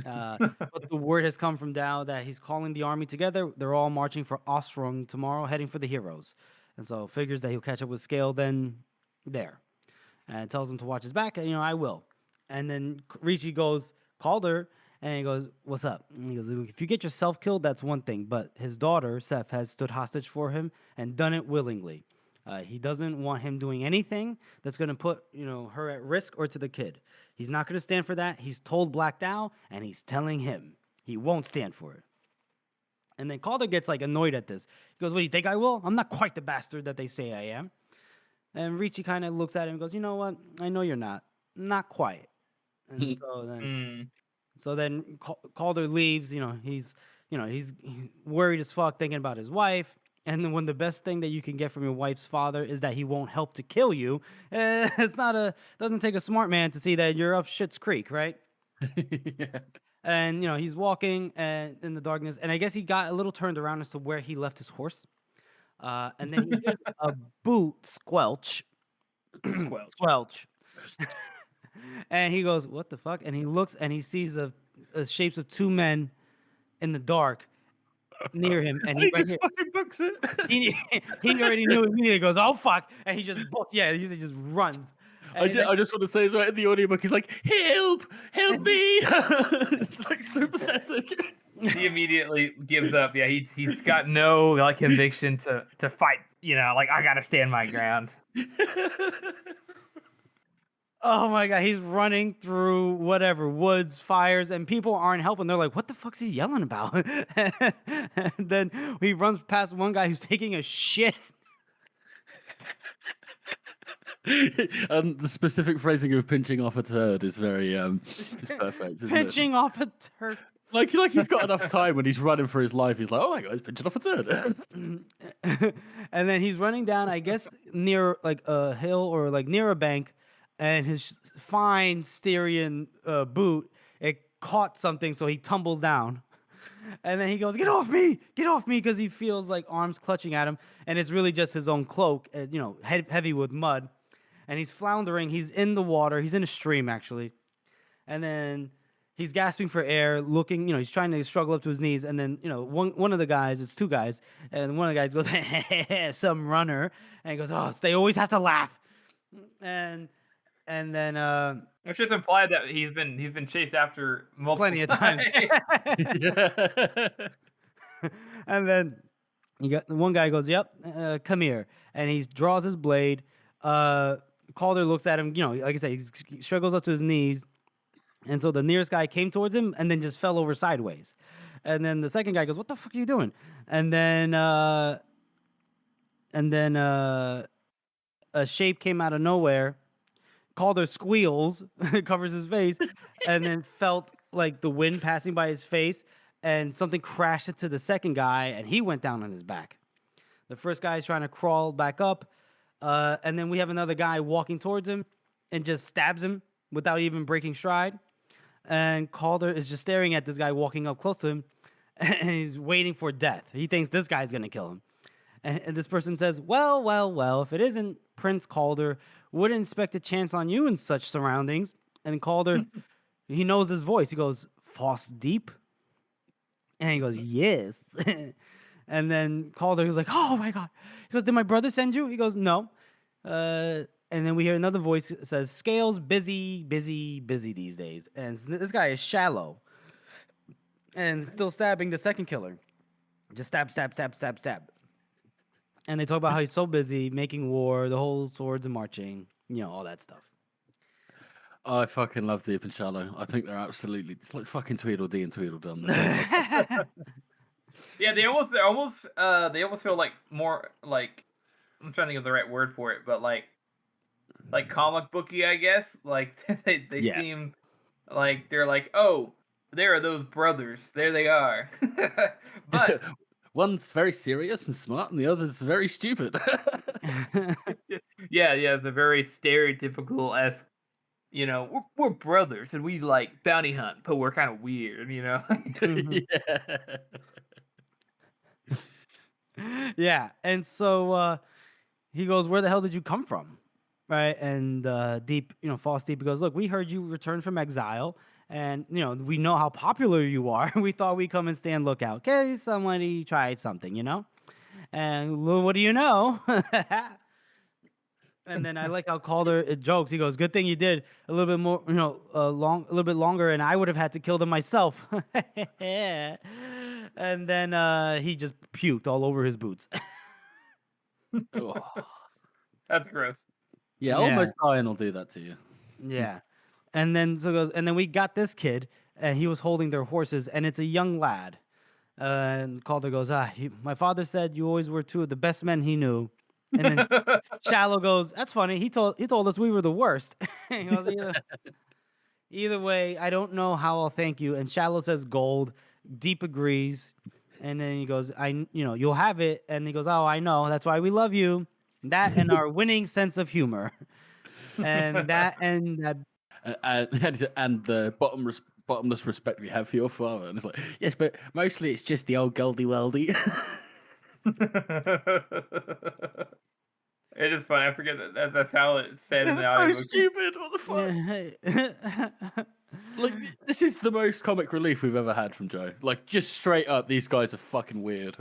But the word has come from Dow that he's calling the army together. They're all marching for Ostrung tomorrow, heading for the heroes. And so figures that he'll catch up with Scale then there. And tells him to watch his back. And, I will. And then Reachy goes, Calder, and he goes, what's up? And he goes, if you get yourself killed, that's one thing. But his daughter, Seth, has stood hostage for him and done it willingly. He doesn't want him doing anything that's going to put, her at risk or to the kid. He's not going to stand for that. He's told Black Dow, and he's telling him he won't stand for it. And then Calder gets like annoyed at this. He goes, "What do you think I will? I'm not quite the bastard that they say I am." And Reachy kind of looks at him and goes, "You know what? I know you're not quite." And so then Calder leaves. He's worried as fuck, thinking about his wife. And then when the best thing that you can get from your wife's father is that he won't help to kill you, doesn't take a smart man to see that you're up shit's creek, right? Yeah. And he's walking and in the darkness, and I guess he got a little turned around as to where he left his horse. And then he hears a boot squelch, squelch, and he goes, "What the fuck?" And he looks and he sees the shapes of two men in the dark near him, and he just fucking books it. he already knew immediately. He goes, "Oh fuck!" And he just booked. Yeah, he just runs. I just want to say, is right in the audiobook, he's like, "Help me!" It's like so pathetic. He immediately gives up. Yeah, he's got no like conviction to fight. Like I gotta stand my ground. Oh my god, he's running through whatever woods, fires, and people aren't helping. They're like, "What the fuck's he yelling about?" And then he runs past one guy who's taking a shit. The specific phrasing of pinching off a turd is very it's perfect. Pinching off a turd. Like he's got enough time when he's running for his life. He's like, "Oh my god, he's pinching off a turd." And then he's running down, I guess, near like a hill or like near a bank, and his fine Styrian boot, it caught something, so he tumbles down. And then he goes, "Get off me! Get off me!" Because he feels like arms clutching at him, and it's really just his own cloak, heavy with mud. And he's floundering. He's in the water. He's in a stream, actually. And then he's gasping for air, looking, he's trying to struggle up to his knees. And then, one of the guys, it's two guys, and one of the guys goes, "Some runner." And he goes, "Oh, they always have to laugh." And then It's just implied that he's been chased after multiple plenty of times. And then you got one guy goes, "Yep, come here," and he draws his blade. Calder looks at him, like I said, he struggles up to his knees, and so the nearest guy came towards him and then just fell over sideways. And then the second guy goes, "What the fuck are you doing?" And then a shape came out of nowhere. Calder squeals, covers his face, and then felt like the wind passing by his face, and something crashed into the second guy, and he went down on his back. The first guy is trying to crawl back up, and then we have another guy walking towards him and just stabs him without even breaking stride. And Calder is just staring at this guy walking up close to him, and he's waiting for death. He thinks this guy's going to kill him. And this person says, well, if it isn't Prince Calder, wouldn't expect a chance on you in such surroundings. And Calder, he knows his voice. He goes, "Foss Deep?" And he goes, "Yes." And then Calder is like, "Oh my God." He goes, "Did my brother send you?" He goes, "No." And then we hear another voice that says, "Scales, busy these days." And this guy is shallow and still stabbing the second killer. Just stab. And they talk about how he's so busy making war, the whole swords and marching, all that stuff. I fucking love Deep and Shallow. I think they're absolutely, it's like fucking Tweedledee and Tweedledum. Yeah, they almost feel like more like, I'm trying to think of the right word for it, but like comic booky, I guess. Like they seem like they're like, "Oh, there are those brothers. There they are." But one's very serious and smart, and the other's very stupid. yeah, it's a very stereotypical-esque. We're brothers and we like bounty hunt, but we're kind of weird, Mm-hmm. Yeah. Yeah, and so he goes, "Where the hell did you come from?" Right? And Deep, Foss Deep goes, "Look, we heard you returned from exile, and we know how popular you are. We thought we'd come and stand lookout. Okay, somebody tried something, And what do you know?" And then I like how Calder jokes. He goes, "Good thing you did a little bit more, a little bit longer, and I would have had to kill them myself." And then he just puked all over his boots. That's gross. Yeah, almost dying will do that to you. Yeah. And then we got this kid, and he was holding their horses, and it's a young lad. And Calder goes, my father said you always were two of the best men he knew. And then Shallow goes, that's funny. He told us we were the worst. He goes, either way, I don't know how I'll thank you. And Shallow says gold. Deep agrees. And then he goes, you'll have it. And he goes, oh, I know. That's why we love you. That and our winning sense of humor. And that and the bottomless respect we have for your father. And it's like, yes, but mostly it's just the old Goldie Weldy. It is funny. I forget that's how it's said in the It's so audiobook. stupid. What the fuck? Like, this is the most comic relief we've ever had from Joe. Like, just straight up, these guys are fucking weird.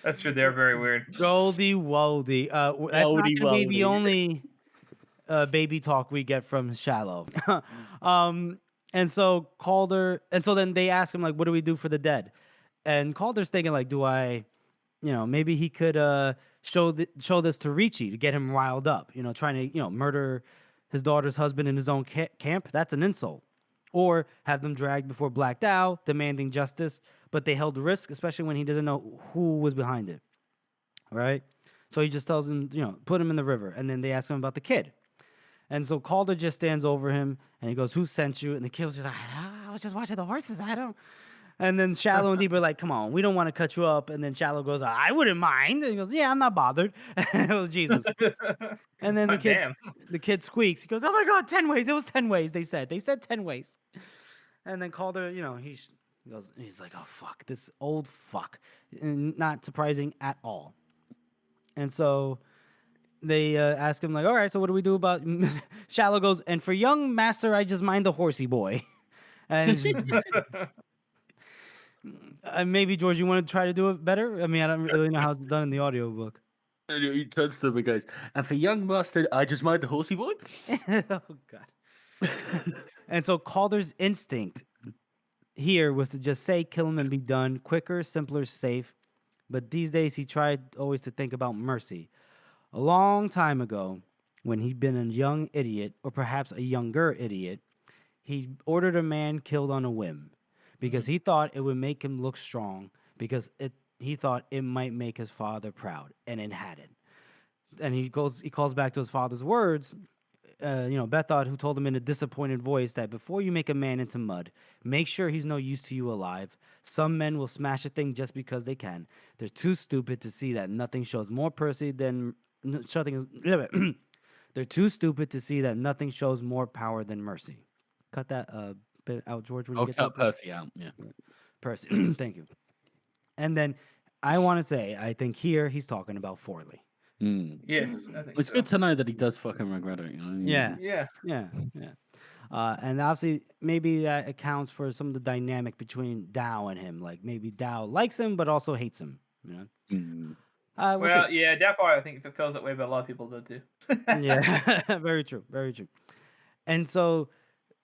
That's true. They're very weird. Goldie Woldy. That's not Goldie going to be the Woldy. only baby talk we get from Shallow. And so Calder, and so then they ask him, like, what do we do for the dead? And Calder's thinking, like, do I, maybe he could show this to Reachy to get him riled up, trying to, murder his daughter's husband in his own camp. That's an insult. Or have them dragged before Black Dow, demanding justice, but they held the risk, especially when he doesn't know who was behind it. Right? So he just tells him, put him in the river. And then they ask him about the kid. And so Calder just stands over him and he goes, who sent you? And the kid was just like, I was just watching the horses. I don't. And then Shallow and Deep are like, come on, we don't want to cut you up. And then Shallow goes, I wouldn't mind. And he goes, yeah, I'm not bothered. It was Jesus. And then the kid squeaks. He goes, oh my God, 10 ways. It was 10 ways, they said. They said 10 ways. And then Calder, he's like, oh, fuck, this old fuck. And not surprising at all. And so they ask him, like, all right, so what do we do about... Shallow goes, and for young master, I just mind the horsey boy. And maybe, George, you want to try to do it better? I mean, I don't really know how it's done in the audiobook. And he turns to him and goes, and for young master, I just mind the horsey boy? Oh, God. And so Calder's instinct here was to just say, kill him and be done. Quicker, simpler, safe. But these days, he tried always to think about mercy. A long time ago, when he'd been a young idiot, or perhaps a younger idiot, he ordered a man killed on a whim. Because he thought it would make him look strong, because he thought it might make his father proud, and it hadn't. And he calls back to his father's words, Bethod, who told him in a disappointed voice that before you make a man into mud, make sure he's no use to you alive. Some men will smash a thing just because they can. They're too stupid to see that nothing shows more mercy than They're too stupid to see that nothing shows more power than mercy. Cut that bit out, George. When you I'll get cut that Percy out, yeah. Percy, thank you. And then I want to say, I think here he's talking about Forley. Yes, I think it's so. good to know that he does fucking regret it. Yeah. And obviously, maybe that accounts for some of the dynamic between Dow and him. Like maybe Dow likes him, but also hates him. Well, yeah, definitely. I think it feels that way, but a lot of people do too. Yeah, very true, very true. And so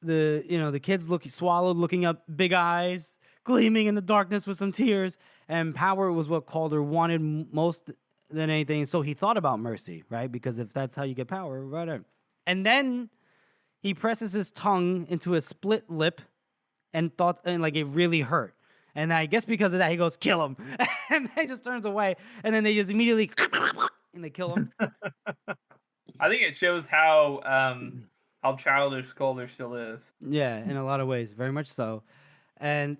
the kids swallowed, looking up, big eyes gleaming in the darkness with some tears. And power was what Calder wanted most than anything. So he thought about mercy, right? Because if that's how you get power, whatever. And then he presses his tongue into his split lip and like it really hurt. And I guess because of that, he goes, kill him. And then he just turns away. And then they just immediately and they kill him. I think it shows how childish Calder still is. Yeah, in a lot of ways, very much so. And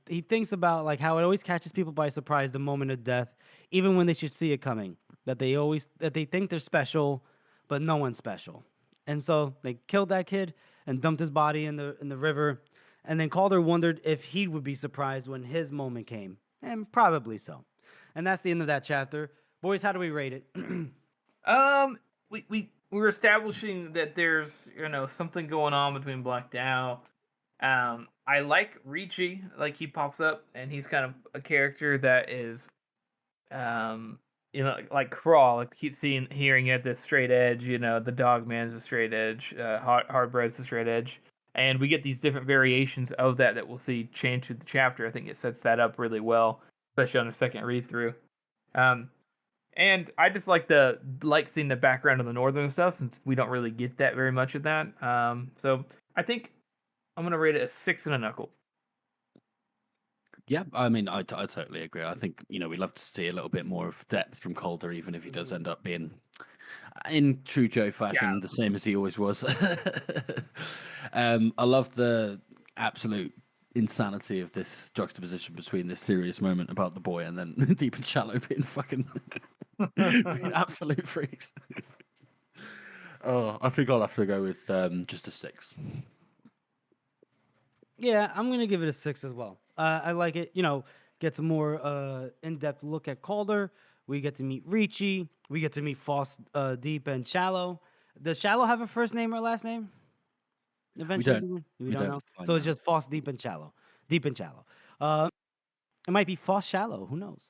he thinks about like how it always catches people by surprise, the moment of death, even when they should see it coming. That they think they're special, but no one's special. And so they killed that kid and dumped his body in the river. And then Calder wondered if he would be surprised when his moment came, and probably so. And that's the end of that chapter. Boys, how do we rate it? We're establishing that there's something going on between Black Dow. I like Reachy, like he pops up and he's kind of a character that is like Crawl, like keep hearing it, the straight edge, the dog man's a straight edge, hardbread's a straight edge. And we get these different variations of that we'll see change through the chapter. I think it sets that up really well, especially on a second read through. And I just like seeing the background of the northern stuff, since we don't really get that very much of that. So I think I'm gonna rate it a 6 and a knuckle. Yeah, I mean, I totally agree. I think we love to see a little bit more of depth from Calder, even if he does end up being, in true Joe fashion, the same as he always was. I love the absolute insanity of this juxtaposition between this serious moment about the boy and then Deep and Shallow being fucking being absolute freaks. Oh, I think I'll have to go with just a 6. Yeah, I'm gonna give it a 6 as well. I like it. Gets a more in-depth look at Calder. We get to meet Reachy. We get to meet Foss, Deep, and Shallow. Does Shallow have a first name or last name? Eventually, don't. we We don't don't know. find So it's out. just Foss, Deep, and Shallow. Deep and Shallow. It might be Foss Shallow. Who knows?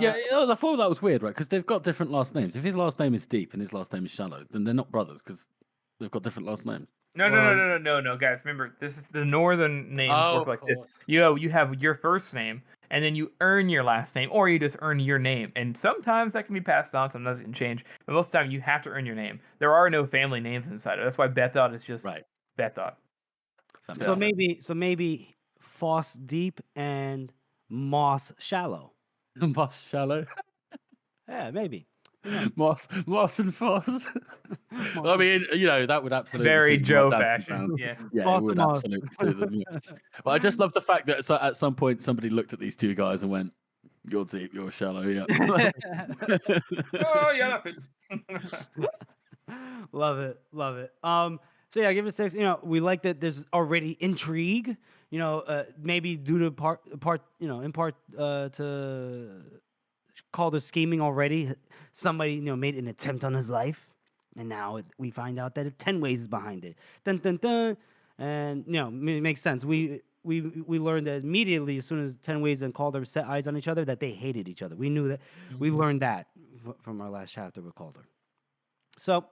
Yeah, I thought that was weird, right? Because they've got different last names. If his last name is Deep and his last name is Shallow, then they're not brothers because they've got different last names. No, guys. Remember, this is the northern names Oh, work of like this. course. You have your first name, and then you earn your last name, or you just earn your name. And sometimes that can be passed on, sometimes it can change. But most of the time, you have to earn your name. There are no family names inside it. That's why Bethod is just Right. Bethod. That So makes maybe Foss Deep and Moss Shallow. sense. Moss Shallow. Yeah, maybe. Who knows? Moss and Foss. I mean, that would absolutely Very suit my Joe dad's fashion. pound. Yeah. Yeah, Foss it and would Moss. absolutely suit them. Yeah. But I just love the fact that at some point somebody looked at these two guys and went, "You're deep, you're shallow." Yeah. Oh yeah, that fits. Love it, love it. So yeah, give it a 6. We like that there's already intrigue. Maybe due to in part to Calder scheming already. Somebody made an attempt on his life, and now we find out that 10 Ways is behind it. Dun dun dun, and it makes sense. We learned that immediately as soon as 10 Ways and Calder set eyes on each other that they hated each other. We knew that. We learned that from our last chapter with Calder. So,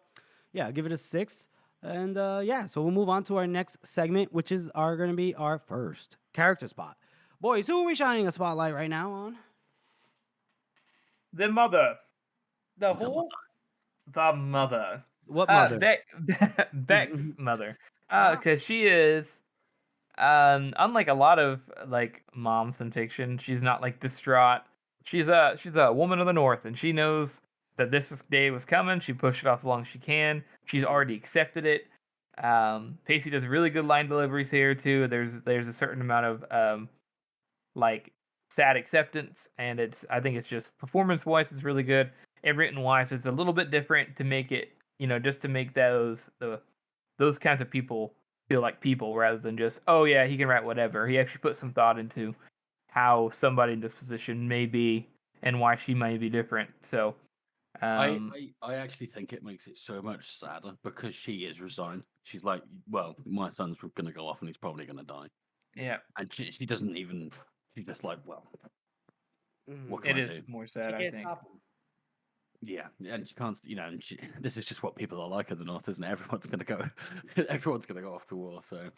yeah, give it a 6. And so we'll move on to our next segment, which is going to be our first character spot. Boys, who are we shining a spotlight right now on? The mother. The who? The mother. What mother? Beck's mother. Because she is, unlike a lot of like moms in fiction, she's not like distraught. She's a woman of the North, and she knows that this day was coming. She pushed it off as long as she can. She's already accepted it. Pacey does really good line deliveries here too. There's a certain amount of like sad acceptance, and I think it's just performance wise it's really good, and written wise it's a little bit different to make it just to make those kinds of people feel like people rather than just, oh yeah, he can write whatever. He actually put some thought into how somebody in this position may be and why she may be different. So I actually think it makes it so much sadder because she is resigned. She's like, well, my son's going to go off and he's probably going to die. yeah, And she doesn't even, she's just like, well, what it can I is do? more She sad, I can't think. stop him. Yeah, and she can't, and this is just what people are like in the North, isn't it? Everyone's going to go, everyone's going to go off to war, so.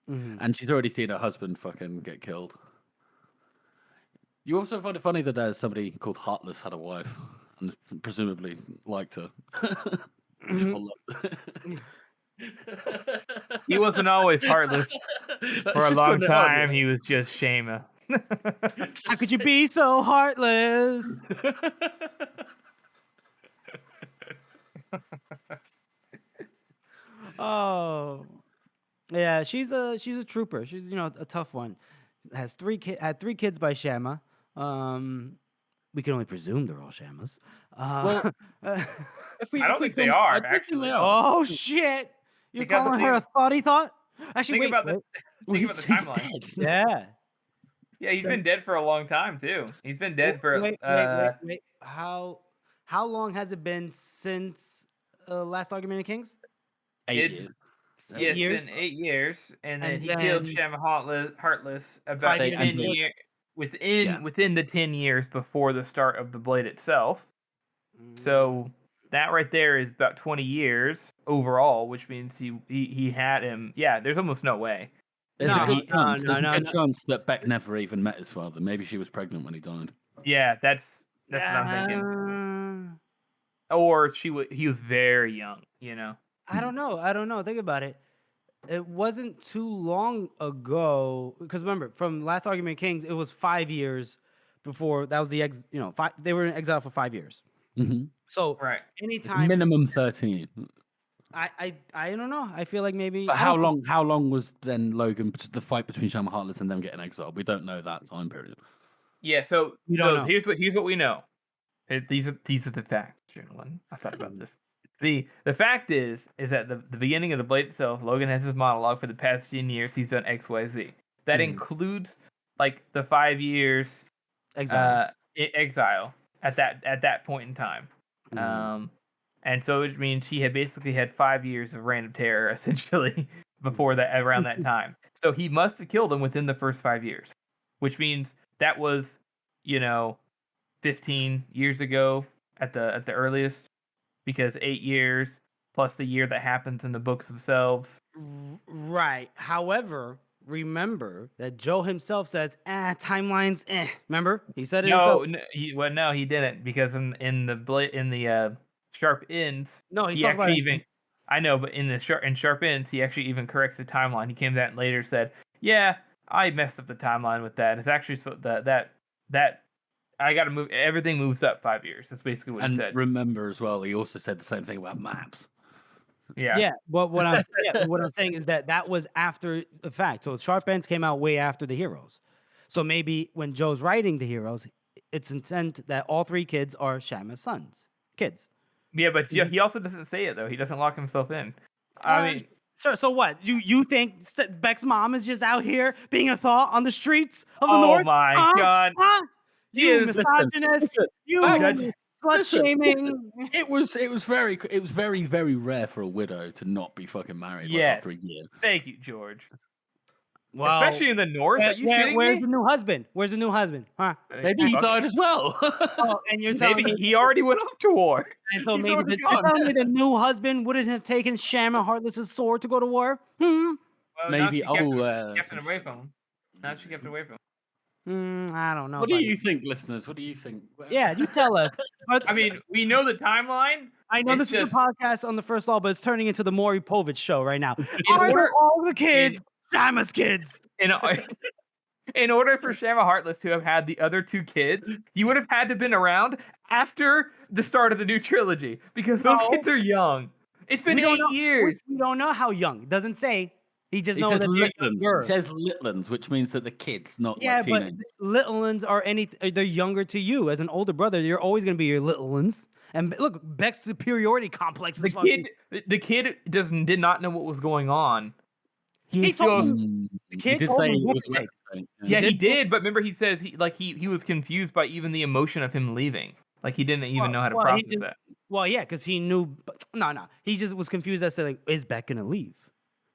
And she's already seen her husband fucking get killed. You also find it funny that somebody called Heartless had a wife and presumably liked her. Or loved- He wasn't always heartless. That's For a just long putting it on, time he was just Shama. How could you be so heartless? Oh, yeah, she's a trooper. She's a tough one. Had 3 kids by Shama. We can only presume they're all Shamas. Well, I don't think they are, actually. Oh shit! You're Because calling her a thoughty thought? Actually, think wait. about wait. the timeline. Yeah. Yeah, he's So- been dead for a long time too. He's been dead for Wait. How long has it been since last argument of Kings? 8 It's- years. yeah, it's years? been 8 years, and then And he killed then- Shama Heartless about By the 10 end of- years within the 10 years before the start of the Blade itself. So that right there is about 20 years overall, which means he had him. Yeah, there's almost no way. There's a good chance. no, There's a no, good no. chance that Beck never even met his father. Maybe she was pregnant when he died. Yeah, that's what I'm thinking. Or he was very young, I don't know. Think about it. it wasn't too long ago because remember from Last Argument of Kings, it was 5 years before that was the they were in exile for 5 years. Mm-hmm. So Right. It's anytime minimum 13. I don't know. I feel like maybe But I don't think- how long was then Logan the fight between Shaman Heartless and them getting exiled? We don't know that time period. Yeah. So We don't know. here's what we know. These are the facts, gentlemen. I thought about this. The fact is that the beginning of the Blade itself, Logan has his monologue for the past 10 years. He's done X, Y, Z. That includes like the 5 years exile. exile at that point in time. And so it means he had basically had 5 years of reign of terror essentially before that around that time. So he must have killed him within the first 5 years, which means that was 15 years ago at the earliest, because 8 years plus the year that happens in the books themselves. Right. However, remember that Joe himself says, timelines, Remember? He said it himself. No, he didn't, because in the sharp ends, No, he's he talking about actually even I know, but in sharp ends, he actually even corrects the timeline. He came out later and said, "Yeah, I messed up the timeline with that. It's actually that I got to move. Everything moves up 5 years." That's basically what he said. And remember as well, he also said the same thing about maps. Yeah. Yeah, but what I'm saying is that was after the fact. So Sharp Ends came out way after the Heroes. So maybe when Joe's writing the Heroes, it's intent that all 3 kids are Shama's kids. Yeah, but he also doesn't say it though. He doesn't lock himself in. I mean, sure. So what? You think Beck's mom is just out here being a thought on the streets of the oh North? my god, You Listen, misogynist! You slut shaming! It was very very rare for a widow to not be fucking married Yes. after a year. Thank you, George. Well, especially in the North. Are you shitting where's me? the new husband? Where's the new husband? Huh? Maybe he died as well. Oh, and you're telling Maybe me, he already went off to war. and so He's maybe already you're gone. telling me the new husband wouldn't have taken Shaman Heartless's sword to go to war? Well, Maybe now she kept it away from him. Now she kept it away from him. I don't know. What do buddy. you think, listeners? What do you think? Yeah, you tell us. But I mean, we know the timeline. I know it's this is a podcast on the First Law, but it's turning into the Maury Povich show right now. order- all the kids, Shama's kids. In order for Shama Heartless to have had the other 2 kids, you would have had to have been around after the start of the new trilogy, because those kids are young. It's been 8 years. We don't know how young. It doesn't say. He just He knows says that they're Litlins. younger. He says Litlins, which means that the kids, not Yeah, like but teenagers. little ones are they're younger to you. As an older brother, you're always going to be your little ones. And look, Beck's superiority complex is The kid did not know what was going on. He told him. The He kid did told say him it what was to take. Wednesday. Yeah, he did, but remember he says he was confused by even the emotion of him leaving. Like he didn't even know how to process that. Well, yeah, because he knew. No. He just was confused as to like, is Beck gonna leave?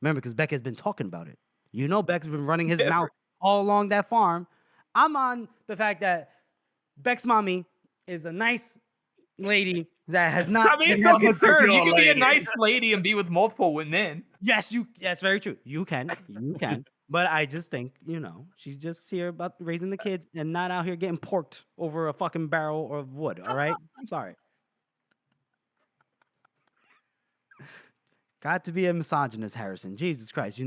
Remember, because Beck has been talking about it. You know, Beck's been running his mouth all along that farm. I'm on the fact that Beck's mommy is a nice lady that has not. I mean, it's so concerned. You can be a nice lady and be with multiple men. Yes, that's very true. You can. But I just think, she's just here about raising the kids and not out here getting porked over a fucking barrel of wood. All right? I'm sorry. Got to be a misogynist, Harrison. Jesus Christ. You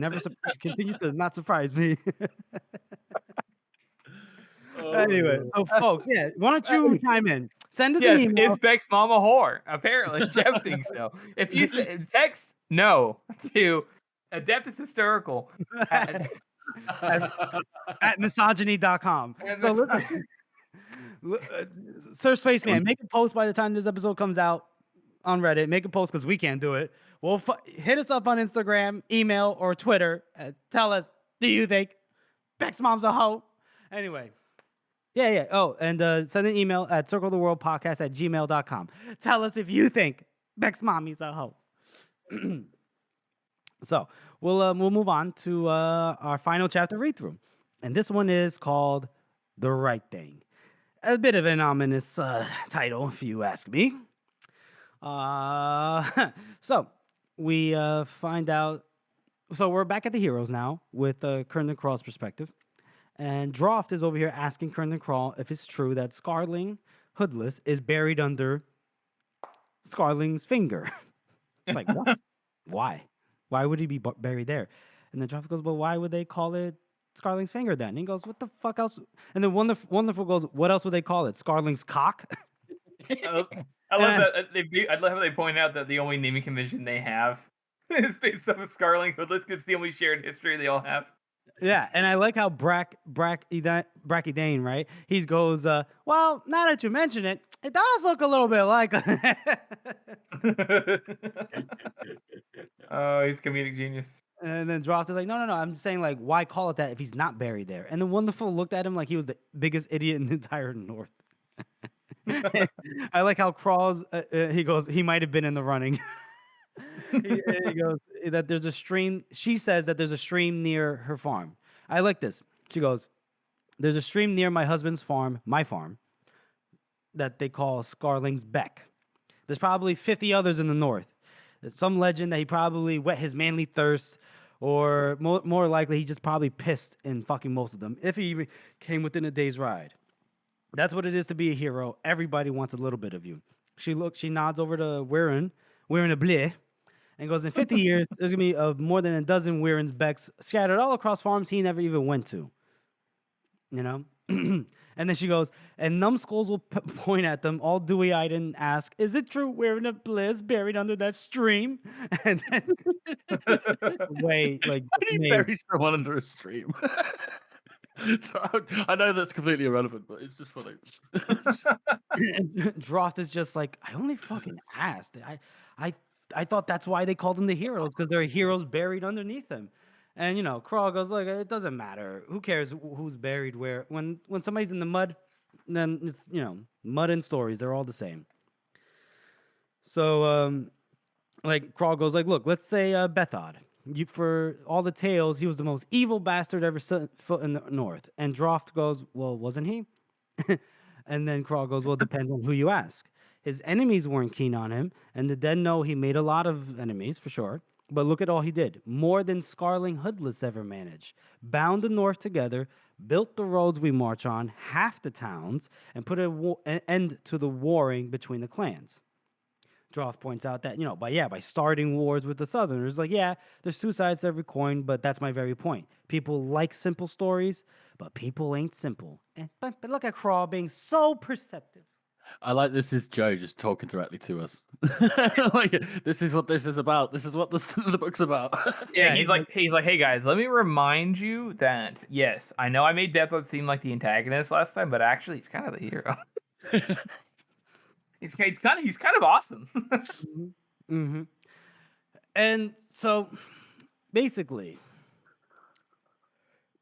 continue to not surprise me. Anyway, so folks, why don't you chime in? Send us an email. Is Beck's mom a whore? Apparently, Jeff thinks so. If you text no to Adeptus Hysterical at misogyny.com. So listen, Sir Spaceman, make a post by the time this episode comes out on Reddit. Make a post because we can't do it. Well, hit us up on Instagram, email, or Twitter. Tell us, do you think Beck's mom's a hoe? Anyway. Yeah. Oh, and send an email at circletheworldpodcast@gmail.com. Tell us if you think Beck's mommy's a hoe. So we'll move on to our final chapter read through, and this one is called "The Right Thing." A bit of an ominous title, if you ask me. So we find out. So we're back at the Heroes now with Kernan Crawl's perspective. And Droft is over here asking Kernan Crawl if it's true that Scarling Hoodless is buried under Scarling's finger. It's like, what? Why? Why would he be buried there? And then Droft goes, well, why would they call it Scarling's finger then? And he goes, what the fuck else? And then Wonderful goes, what else would they call it? Scarling's cock? I love that I love how they point out that the only naming convention they have is based off of Scarling Hoodless because it's the only shared history they all have. Yeah, and I like how Brachydane, right? He goes, well, now that you mention it, it does look a little bit like. Oh, he's comedic genius. And then Droft is like, no, I'm saying, like, why call it that if he's not buried there? And then Wonderful looked at him like he was the biggest idiot in the entire North. I like how Crawls, he goes, he might have been in the running. he goes that there's a stream. She says that there's a stream near her farm. I like this. She goes, there's a stream near my husband's farm, my farm, that they call Scarling's Beck. There's probably 50 others in the north. There's some legend that he probably wet his manly thirst, or more likely he just probably pissed in fucking most of them, if he even came within a day's ride. That's what it is to be a hero. Everybody wants a little bit of you. She nods over to Wirren a bleh, and goes, in 50 years, there's going to be more than a dozen Wirren's Becks scattered all across farms he never even went to. You know? And then she goes, and numbskulls will point at them, all dewy-eyed, and ask, is it true Wirren a bleh is buried under that stream? And then, wait, like, How do you bury someone under a stream? So I know that's completely irrelevant, but it's just funny. Droft is just like, I only fucking asked. I thought that's why they called them the heroes, because there are heroes buried underneath them. And Crawl goes, look, it doesn't matter. Who cares who's buried where? When somebody's in the mud, then it's mud and stories. They're all the same. So like Crawl goes like, look, let's say Bethod. For all the tales, he was the most evil bastard ever set foot in the north. And Droft goes, well, wasn't he? And then Crawl goes, well, depends on who you ask. His enemies weren't keen on him, and the dead know he made a lot of enemies, for sure. But look at all he did. More than Scarling Hoodless ever managed. Bound the north together, built the roads we march on, half the towns, and put an end to the warring between the clans. Droft points out that, by starting wars with the Southerners, like, yeah, there's two sides to every coin, but that's my very point. People like simple stories, but people ain't simple. But look at Crawl being so perceptive. I like this is Joe just talking directly to us. Like, this is what this is about. This is what the book's about. Yeah, he's like, hey guys, let me remind you that yes, I know I made Deathblood seem like the antagonist last time, but actually he's kind of the hero. He's kind of awesome. Mm-hmm. And so, basically,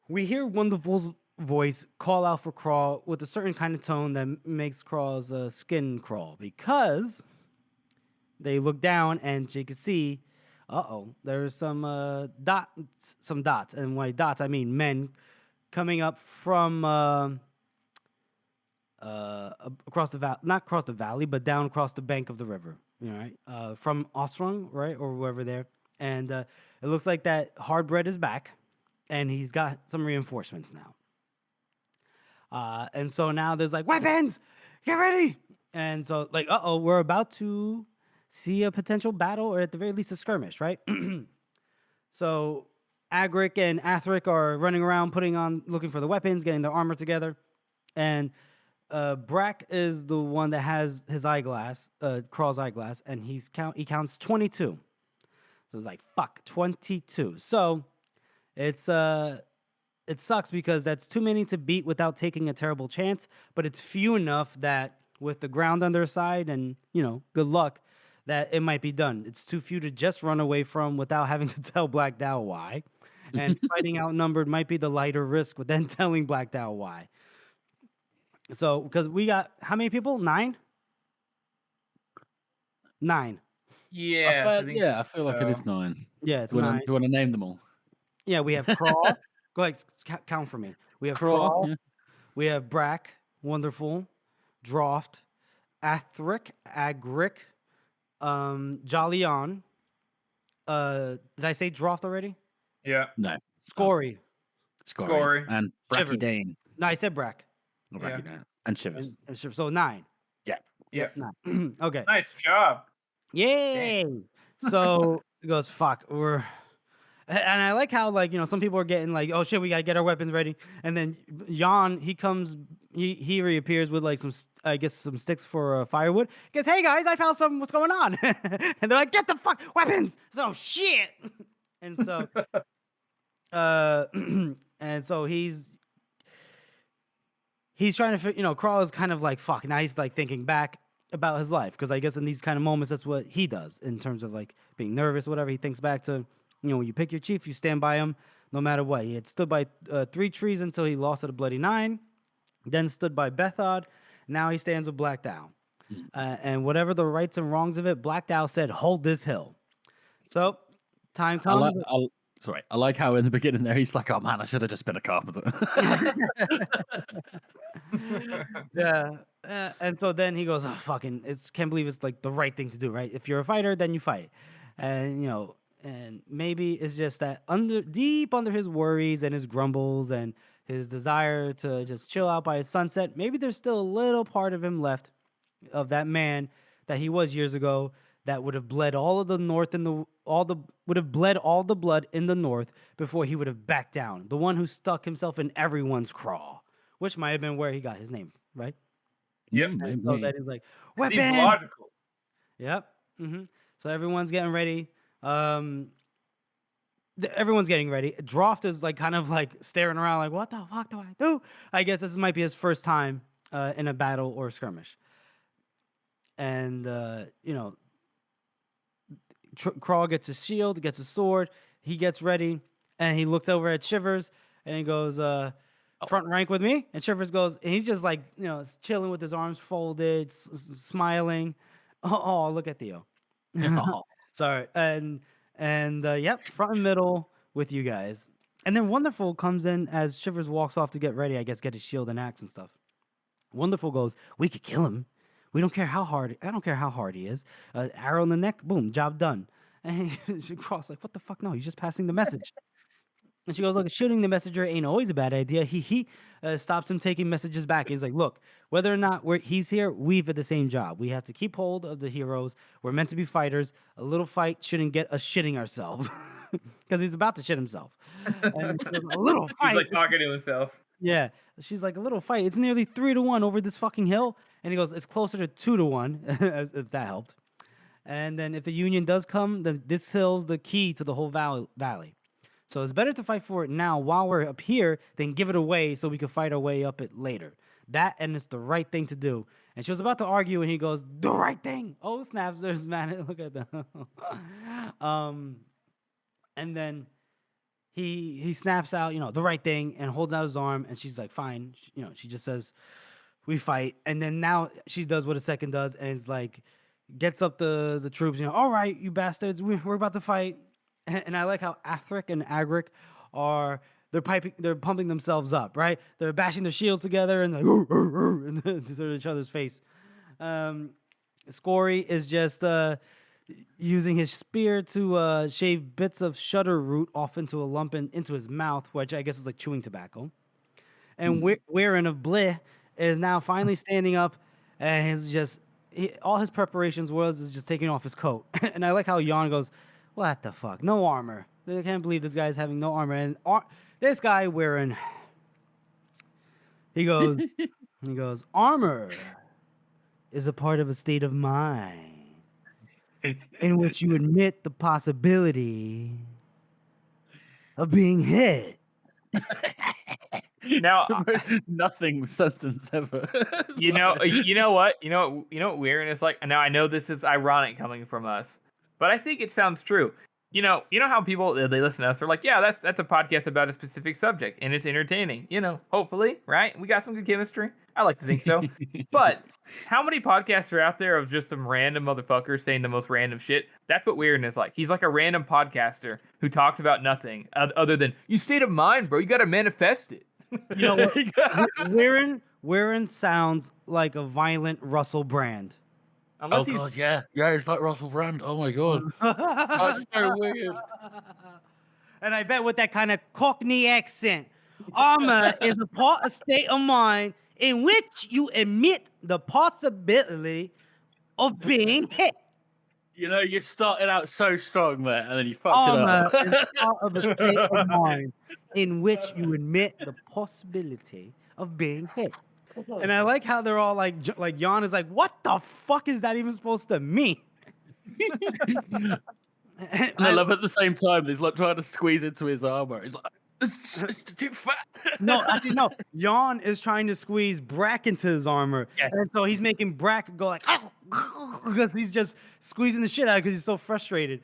we hear Wonderful's voice call out for Crawl with a certain kind of tone that makes Crawl's skin crawl, because they look down and you can see, there's some dots, and by dots I mean men coming up from across the valley, not across the valley, but down across the bank of the river, right? From Ostrung, right, or wherever there. And it looks like that Hardbread is back, and he's got some reinforcements now. And so now there's like, weapons, get ready. And so like, we're about to see a potential battle, or at the very least a skirmish, right? So Agric and Athric are running around, looking for the weapons, getting their armor together. And Brack is the one that has his eyeglass, Crawl's eyeglass, and he counts 22. So it's like, fuck, 22. So it's it sucks because that's too many to beat without taking a terrible chance, but it's few enough that with the ground on their side and, good luck, that it might be done. It's too few to just run away from without having to tell Black Dow why. And fighting outnumbered might be the lighter risk with then telling Black Dow why. So, because we got, how many people? 9? 9. Yeah, I feel like it is 9. Yeah, it's Do 9. you want to name them all? Yeah, we have Crawl. Go ahead, count for me. We have Crawl. Yeah. We have Brack, Wonderful, Droft, Athric, Agric, Jolyon. Did I say Droft already? Yeah. No. Scory. Scory. And Brachydane. No, I said Brack. Brachydane. And Shivers. And so 9. Yeah. 9. Okay. Nice job. Yay! So He goes, "Fuck, we're." And I like how, like, some people are getting like, "Oh shit, we gotta get our weapons ready." And then Jan, he reappears with like I guess some sticks for firewood. He goes, "Hey guys, I found something. What's going on?" And they're like, "Get the fuck weapons!" So shit. And so, and so he's trying to, Crawl is kind of like, fuck. Now he's like thinking back about his life, because I guess in these kind of moments, that's what he does in terms of like being nervous, whatever. He thinks back to, when you pick your chief, you stand by him no matter what. He had stood by 3 trees until he lost at a bloody 9, then stood by Bethod. Now he stands with Black Dow. And whatever the rights and wrongs of it, Black Dow said, "Hold this hill." So time comes. I like how in the beginning there he's like, "Oh man, I should have just been a carpenter." Yeah. And so then he goes, "Oh, fucking, can't believe it's like the right thing to do, right? If you're a fighter, then you fight." And, and maybe it's just that deep under his worries and his grumbles and his desire to just chill out by his sunset, maybe there's still a little part of him left, of that man that he was years ago, that would have bled all of the north in the would have bled all the blood in the north before he would have backed down. The one who stuck himself in everyone's craw, which might have been where he got his name, right? Yep. And so that is like, Seems weapon. logical. Yep. So everyone's getting ready. Everyone's getting ready. Droft is like kind of like staring around, like, what the fuck do I do? I guess this might be his first time in a battle or skirmish. And Crawl gets his shield, gets his sword, he gets ready, and he looks over at Shivers, and he goes, "Front rank with me." And Shivers goes, and he's just like, chilling with his arms folded, smiling. Oh, look at Theo. Sorry. And yep, front and middle with you guys. And then Wonderful comes in as Shivers walks off to get ready, I guess, get his shield and axe and stuff. Wonderful goes, "We could kill him. We don't care how hard. I don't care how hard he is. Arrow in the neck, boom, job done." And she Cross like, "What the fuck? No, he's just passing the message." And she goes, "Look, shooting the messenger ain't always a bad idea." He stops him taking messages back. He's like, "Look, whether or not he's here, we've at the same job. We have to keep hold of the heroes. We're meant to be fighters. A little fight shouldn't get us shitting ourselves." Because he's about to shit himself. And a little fight. He's like talking to himself. Yeah. She's like, "A little fight. It's nearly 3-1 over this fucking hill." And he goes, "It's closer to 2-1, if that helped. And then if the Union does come, then this hill's the key to the whole valley. So it's better to fight for it now while we're up here than give it away so we can fight our way up it later. That, and it's the right thing to do." And she was about to argue, and he goes, "The right thing." Oh, snaps, there's man. Look at that. And then he snaps out, the right thing, and holds out his arm, and she's like, "Fine." She just says, "We fight." And then now she does what a second does, and it's like, gets up the troops, "All right, you bastards, we're about to fight." And I like how Athric and Agric they're pumping themselves up, right? They're bashing their shields together and like into each other's face. Scory is just using his spear to shave bits of shutter root off into a lump into his mouth, which I guess is like chewing tobacco. And Weirin of Bleh is now finally standing up, and all his preparations is just taking off his coat. And I like how Jan goes, "What the fuck? No armor. I can't believe this guy's having no armor." And this guy wearing, he goes, "Armor is a part of a state of mind in which you admit the possibility of being hit." Now, nothing sentence ever. you know what Weirin is like. Now I know this is ironic coming from us, but I think it sounds true. You know how people they listen to us, they're like, "Yeah, that's a podcast about a specific subject, and it's entertaining." Hopefully, right? We got some good chemistry. I like to think so. But how many podcasts are out there of just some random motherfuckers saying the most random shit? That's what Weirin is like. He's like a random podcaster who talks about nothing other than, "You state of mind, bro. You got to manifest it." You know what? Weirin sounds like a violent Russell Brand. Oh god, yeah, it's like Russell Brand. Oh my god, that's so weird. And I bet with that kind of Cockney accent, armor is a state of mind in which you admit the possibility of being hit. You know, you started out so strong there, and then you fucked it Armor up. is part of a state of mind in which you admit the possibility of being hit. And I like how they're all like, like Jan is like, what the fuck is that even supposed to mean? And I love at the same time, he's like trying to squeeze into his armor. He's like, it's too fat. No, actually, no. Jan is trying to squeeze Brack into his armor. Yes. And so he's making Brack go like, because he's just squeezing the shit out because he's so frustrated.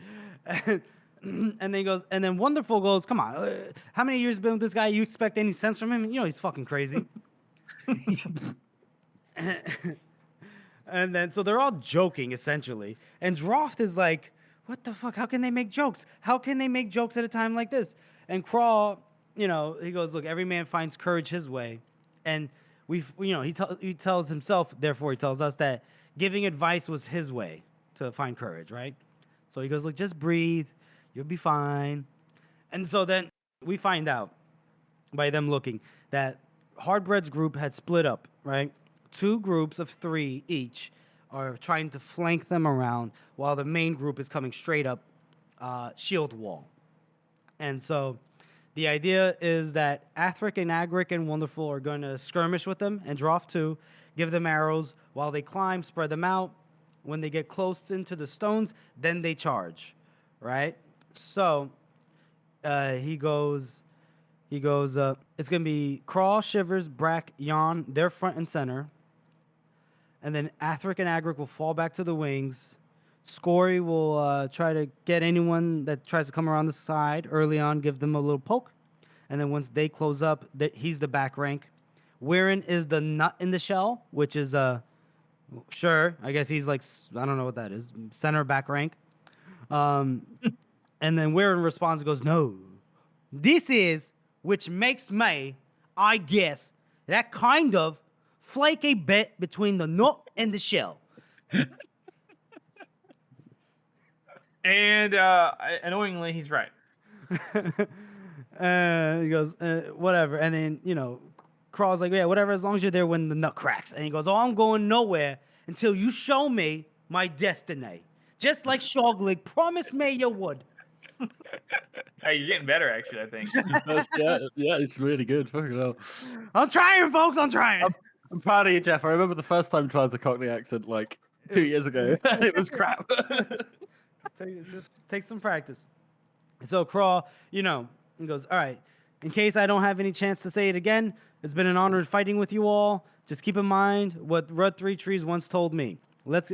And then he goes, and then Wonderful goes, come on, how many years been with this guy? You expect any sense from him? You know, he's fucking crazy. And then, so they're all joking essentially. And Droft is like, what the fuck? How can they make jokes? How can they make jokes at a time like this? And Crawl, you know, he goes, look, every man finds courage his way. And he tells himself, therefore he tells us that giving advice was his way to find courage, right? So he goes, look, just breathe. You'll be fine. And so then we find out by them looking that Hardbread's group had split up, right? 2 groups of 3 each are trying to flank them around while the main group is coming straight up shield wall. And so the idea is that Athric and Agric and Wonderful are going to skirmish with them and draw off 2, give them arrows while they climb, spread them out. When they get close into the stones, then they charge, right? So he goes, it's going to be Crawl, Shivers, Brack, Jan, they're front and center. And then Athric and Agric will fall back to the wings. Scory will try to get anyone that tries to come around the side early on, give them a little poke. And then once they close up, he's the back rank. Weirin is the nut in the shell, which is, sure, I guess he's like, I don't know what that is, center back rank. And then Weirin responds and goes, no, this is, which makes me, I guess, that kind of flaky bit between the nut and the shell. And annoyingly, he's right. He goes, whatever. And then, you know, Crawl's like, yeah, whatever, as long as you're there when the nut cracks. And he goes, oh, I'm going nowhere until you show me my destiny. Just like Shoglig promised me you would. Hey, you're getting better, actually, I think. yeah, it's really good. Fucking hell. I'm trying, folks. I'm trying. I'm proud of you, Jeff. I remember the first time I tried the Cockney accent like 2 years ago. It was crap. Just take some practice. So Crawl, you know, he goes, all right, in case I don't have any chance to say it again, it's been an honor fighting with you all. Just keep in mind what Rud 3 Trees once told me. Let's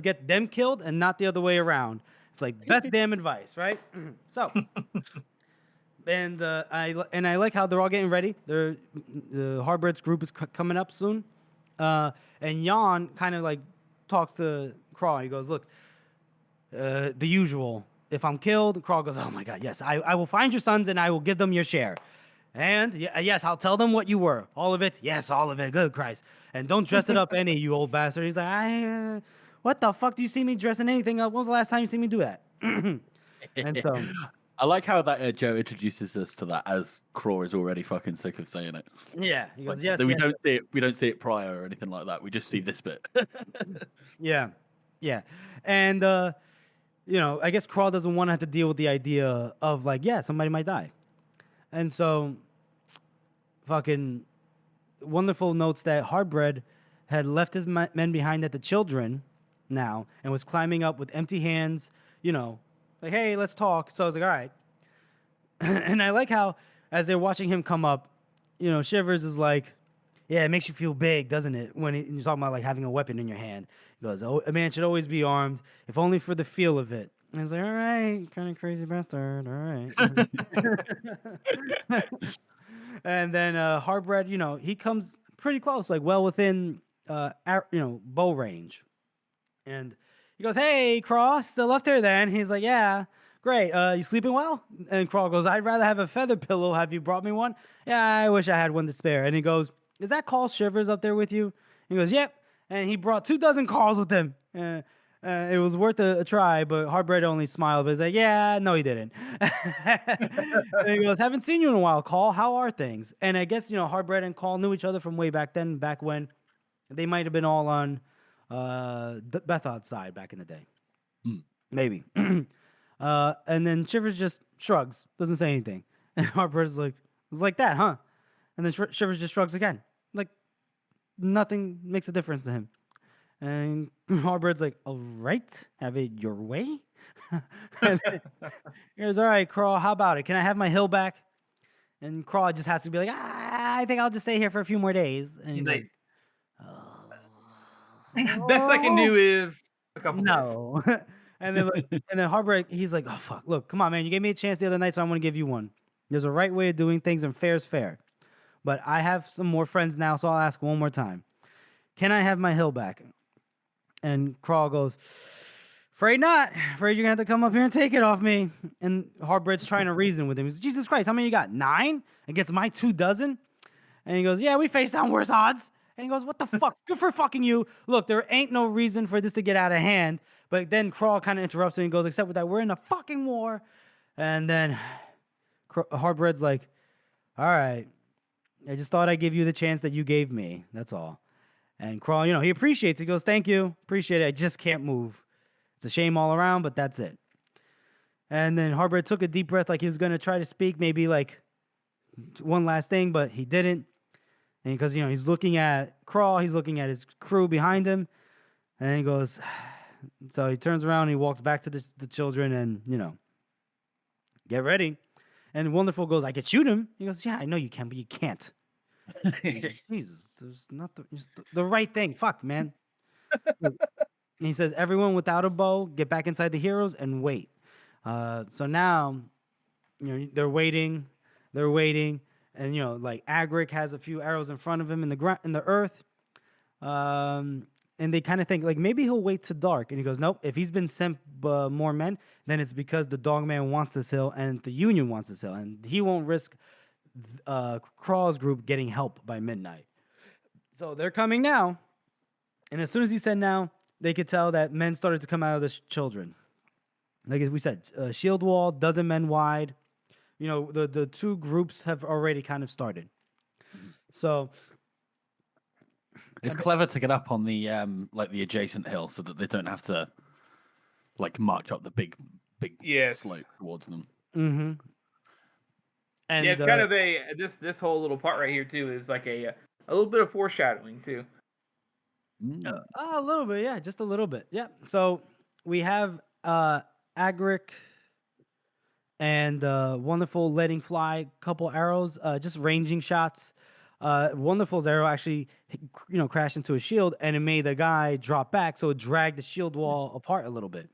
get them killed and not the other way around. It's like best damn advice, right? So, and I like how they're all getting ready. The Hardbread's group is coming up soon, and Jan kind of like talks to Crawl. He goes, look, the usual. If I'm killed, Crawl goes, oh my God, yes, I will find your sons and I will give them your share. And yes, I'll tell them what you were. All of it? Yes, all of it. Good Christ. And don't dress it up any, you old bastard. He's like, what the fuck do you see me dressing anything up? When was the last time you see me do that? And so, I like how that Joe introduces us to that as Craw is already fucking sick of saying it. yeah, he goes, Like, yes, we yes, don't see it. We don't see it prior or anything like that. We just see this bit. yeah, and you know, I guess Crawl doesn't want to have to deal with the idea of like, yeah, somebody might die, and so, fucking Wonderful notes that Hardbread had left his men behind at the children now and was climbing up with empty hands, you know, like, hey, let's talk. So I was like, all right. And I like how, as they're watching him come up, you know, Shivers is like, yeah, it makes you feel big, doesn't it? When you're talking about like having a weapon in your hand. He goes, oh, a man should always be armed, if only for the feel of it. And I was like, all right, kind of crazy bastard. All right. And then Hardbread, you know, he comes pretty close, like well within, bow range. And he goes, hey, Craw, still up there then? He's like, yeah, great. You sleeping well? And Craw goes, I'd rather have a feather pillow. Have you brought me one? Yeah, I wish I had one to spare. And he goes, is that Carl Shivers up there with you? He goes, yep. And he brought 24 Carls with him. It was worth a try, but Hardbread only smiled. But he's like, yeah, no, he didn't. And he goes, haven't seen you in a while, Carl. How are things? And I guess, you know, Hardbread and Carl knew each other from way back then, back when they might have been all on Bethod's side back in the day. Maybe. And then Shivers just shrugs, doesn't say anything. And Harper's like, "It's like that, huh?" And then Shivers just shrugs again, like nothing makes a difference to him. And Harbird's like, "All right, have it your way." And then he goes, "All right, Crawl, how about it? Can I have my hill back?" And Crawl just has to be like, "I think I'll just stay here for a few more days." And He's like, best I can "Oh, do is a couple days. no." And then Harbor, he's like, "Oh fuck, look, come on, man, you gave me a chance the other night, so I'm gonna give you one. There's a right way of doing things, and fair's fair. But I have some more friends now, so I'll ask one more time. Can I have my hill back?" And Crawl goes, "Afraid not. Afraid you're gonna have to come up here and take it off me." And Harbread's trying to reason with him. He's, "Jesus Christ, how many you got? 9 against my 24?" And he goes, "Yeah, we faced down worse odds." And he goes, "What the fuck? Good for fucking you. Look, there ain't no reason for this to get out of hand." But then Crawl kind of interrupts him and goes, "Except with that, we're in a fucking war." And then Harbread's like, "All right, I just thought I'd give you the chance that you gave me. That's all." And Crawl, he appreciates it. He goes, "Thank you. Appreciate it. I just can't move. It's a shame all around, but that's it." And then Harbread took a deep breath like he was going to try to speak, maybe like one last thing, but he didn't. And because, he's looking at Crawl, he's looking at his crew behind him. And he goes, so he turns around and he walks back to the children and, get ready. And Wonderful goes, "I could shoot him." He goes, "Yeah, I know you can, but you can't." Jesus, there's not the right thing. Fuck, man. And he says, "Everyone without a bow, get back inside the heroes and wait." So now, they're waiting, and like Agric has a few arrows in front of him in the earth, and they kind of think like maybe he'll wait to dark, and he goes, "Nope. If he's been sent more men, then it's because the Dogman wants this hill and the Union wants this hill, and he won't risk Crawl's group getting help by midnight." So they're coming now. And as soon as he said now, they could tell that men started to come out of the children. Like we said, shield wall, dozen men wide. The two groups have already kind of started. So it's clever to get up on the like the adjacent hill so that they don't have to like march up the big Yes. slope towards them. Mm-hmm. And yeah, it's kind of this whole little part right here too is like a little bit of foreshadowing too. A little bit, yeah, just a little bit. Yeah. So we have Agric and Wonderful letting fly a couple arrows, just ranging shots. Wonderful's arrow actually, crashed into a shield, and it made the guy drop back, so it dragged the shield wall apart a little bit.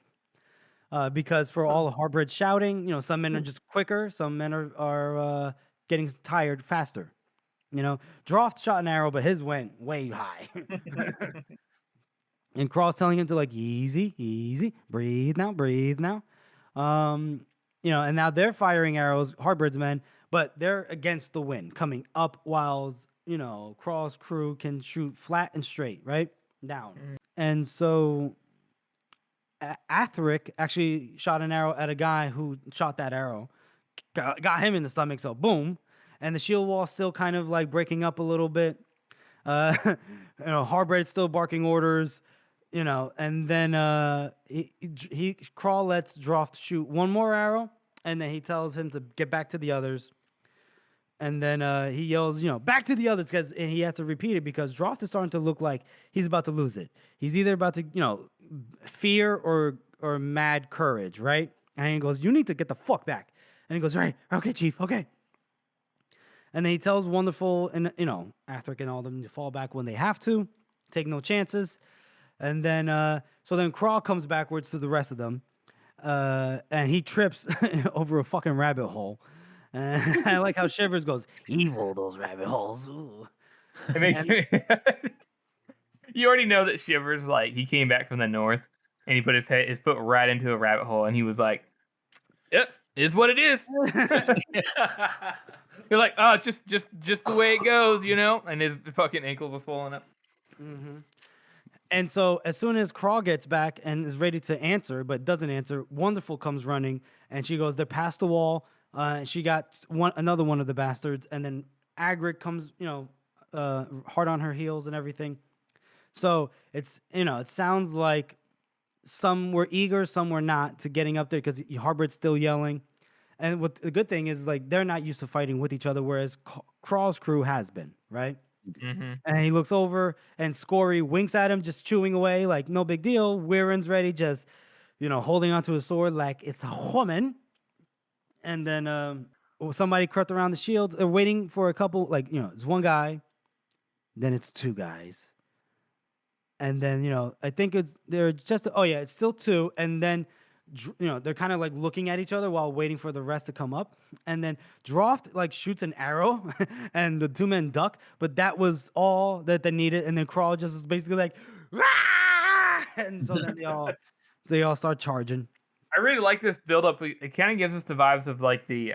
Because for all of Harbridge shouting, some men are just quicker, some men are getting tired faster. Droft shot an arrow, but his went way high. And Crawl's telling him to like easy, breathe now. And now they're firing arrows, Harbird's men, but they're against the wind, coming up while Crawl's crew can shoot flat and straight, right? Down. And so Atheric actually shot an arrow at a guy who shot that arrow, got him in the stomach, so boom. And the shield wall still kind of like breaking up a little bit. Harbread's still barking orders, and then he Crawl lets Droft shoot one more arrow, and then he tells him to get back to the others. And then he yells, "Back to the others," and he has to repeat it because Droft is starting to look like he's about to lose it. He's either about to, fear or mad courage, right? And he goes, "You need to get the fuck back." And he goes, "Right, okay, Chief, okay." And then he tells Wonderful and Atheric and all them to fall back when they have to, take no chances. And then so then Crawl comes backwards to the rest of them, and he trips over a fucking rabbit hole. I like how Shivers goes, "Evil those rabbit holes." Ooh. It makes you already know that Shivers he came back from the north and he put his foot right into a rabbit hole and he was like, "Yep, it is what it is." You're like, "Oh, it's just the way it goes," and his fucking ankles are swollen up. Mm-hmm. And so as soon as Crawl gets back and is ready to answer, but doesn't answer, Wonderful comes running, and she goes, "They're past the wall." She got another one of the bastards, and then Agric comes, hard on her heels and everything. So it's, it sounds like some were eager, some were not to getting up there because Harbird's still yelling. And what the good thing is, like, they're not used to fighting with each other, whereas Crawl's crew has been, right? Mm-hmm. And he looks over, and Scory winks at him, just chewing away, like, no big deal. Weirin's ready, just, holding onto his sword like it's a woman. And then somebody crept around the shield. They're waiting for a couple, like, it's one guy, then it's two guys. And then, I think they're just, oh yeah, it's still two. And then, they're kind of like looking at each other while waiting for the rest to come up. And then Droft like shoots an arrow and the two men duck, but that was all that they needed. And then Crawl just is basically like, "Rah!" And so then they all start charging. I really like this build up. It kind of gives us the vibes of like the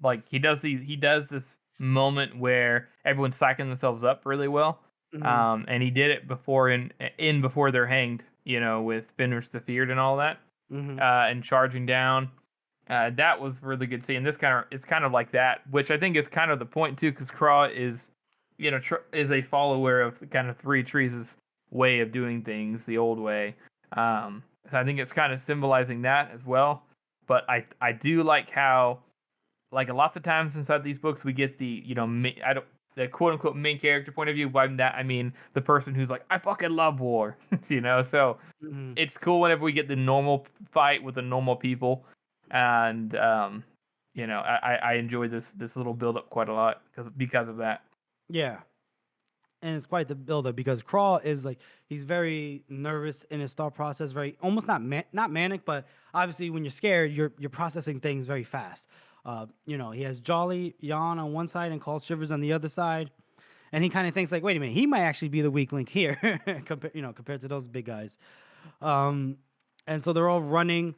like he does this moment where everyone's psyching themselves up really well. Mhm. And he did it before before they're hanged, with Fenris the Feared and all that, Mhm. and charging down. That was really good seeing. It's kind of like that, which I think is kind of the point too, because Craw is, is a follower of the kind of Three Trees' way of doing things, the old way. So I think it's kind of symbolizing that as well. But I do like how, like, lots of times inside these books we get the the quote unquote main character point of view. By that I mean the person who's like, I fucking love war, So Mhm. it's cool whenever we get the normal fight with the normal people, and I enjoy this little build up quite a lot because of that. Yeah. And it's quite the buildup because Crawl is like he's very nervous in his thought process, very almost not manic, but obviously when you're scared, you're processing things very fast. He has Jolly Yawn on one side and Call Shivers on the other side, and he kind of thinks like, wait a minute, he might actually be the weak link here, compared to those big guys. Um, and so they're all running,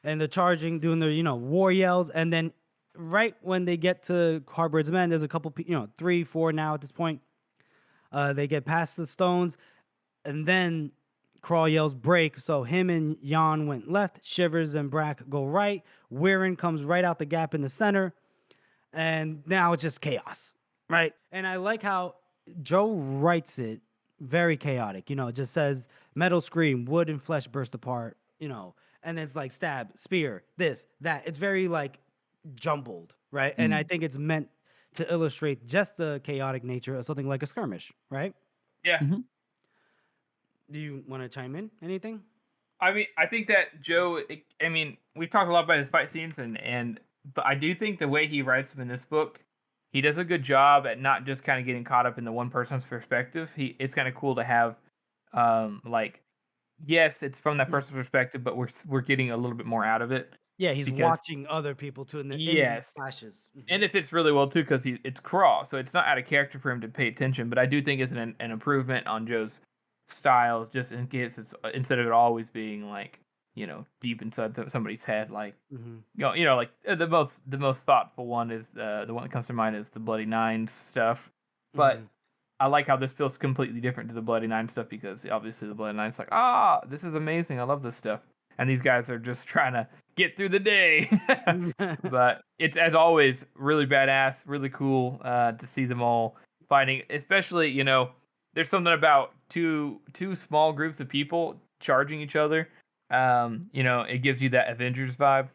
and they're charging, doing their war yells, and then right when they get to Harbird's men, there's a couple, 3, 4 now at this point. They get past the stones, and then Crawl yells break. So him and Jan went left. Shivers and Brack go right. Weirin comes right out the gap in the center, and now it's just chaos, right? And I like how Joe writes it very chaotic. It just says metal scream, wood and flesh burst apart. And it's like stab, spear, this, that. It's very like jumbled, right? And I think it's meant to illustrate just the chaotic nature of something like a skirmish, right? Yeah. Mm-hmm. Do you want to chime in? Anything? I mean, I think that Joe. We've talked a lot about his fight scenes, but I do think the way he writes them in this book, he does a good job at not just kind of getting caught up in the one person's perspective. It's kind of cool to have, like, yes, it's from that person's perspective, but we're getting a little bit more out of it. Yeah, he's Because watching other people too in these yes, flashes. and it fits really well too because it's Craw, so it's not out of character for him to pay attention. But I do think it's an improvement on Joe's style, just in case it's instead of it always being like deep inside somebody's head, like like the most thoughtful one is the one that comes to mind is the Bloody Nine stuff. But I like how this feels completely different to the Bloody Nine stuff because obviously the Bloody Nine's like, this is amazing, I love this stuff, and these guys are just trying to get through the day. But it's, as always, really badass, really cool to see them all fighting. Especially, there's something about two small groups of people charging each other. It gives you that Avengers vibe,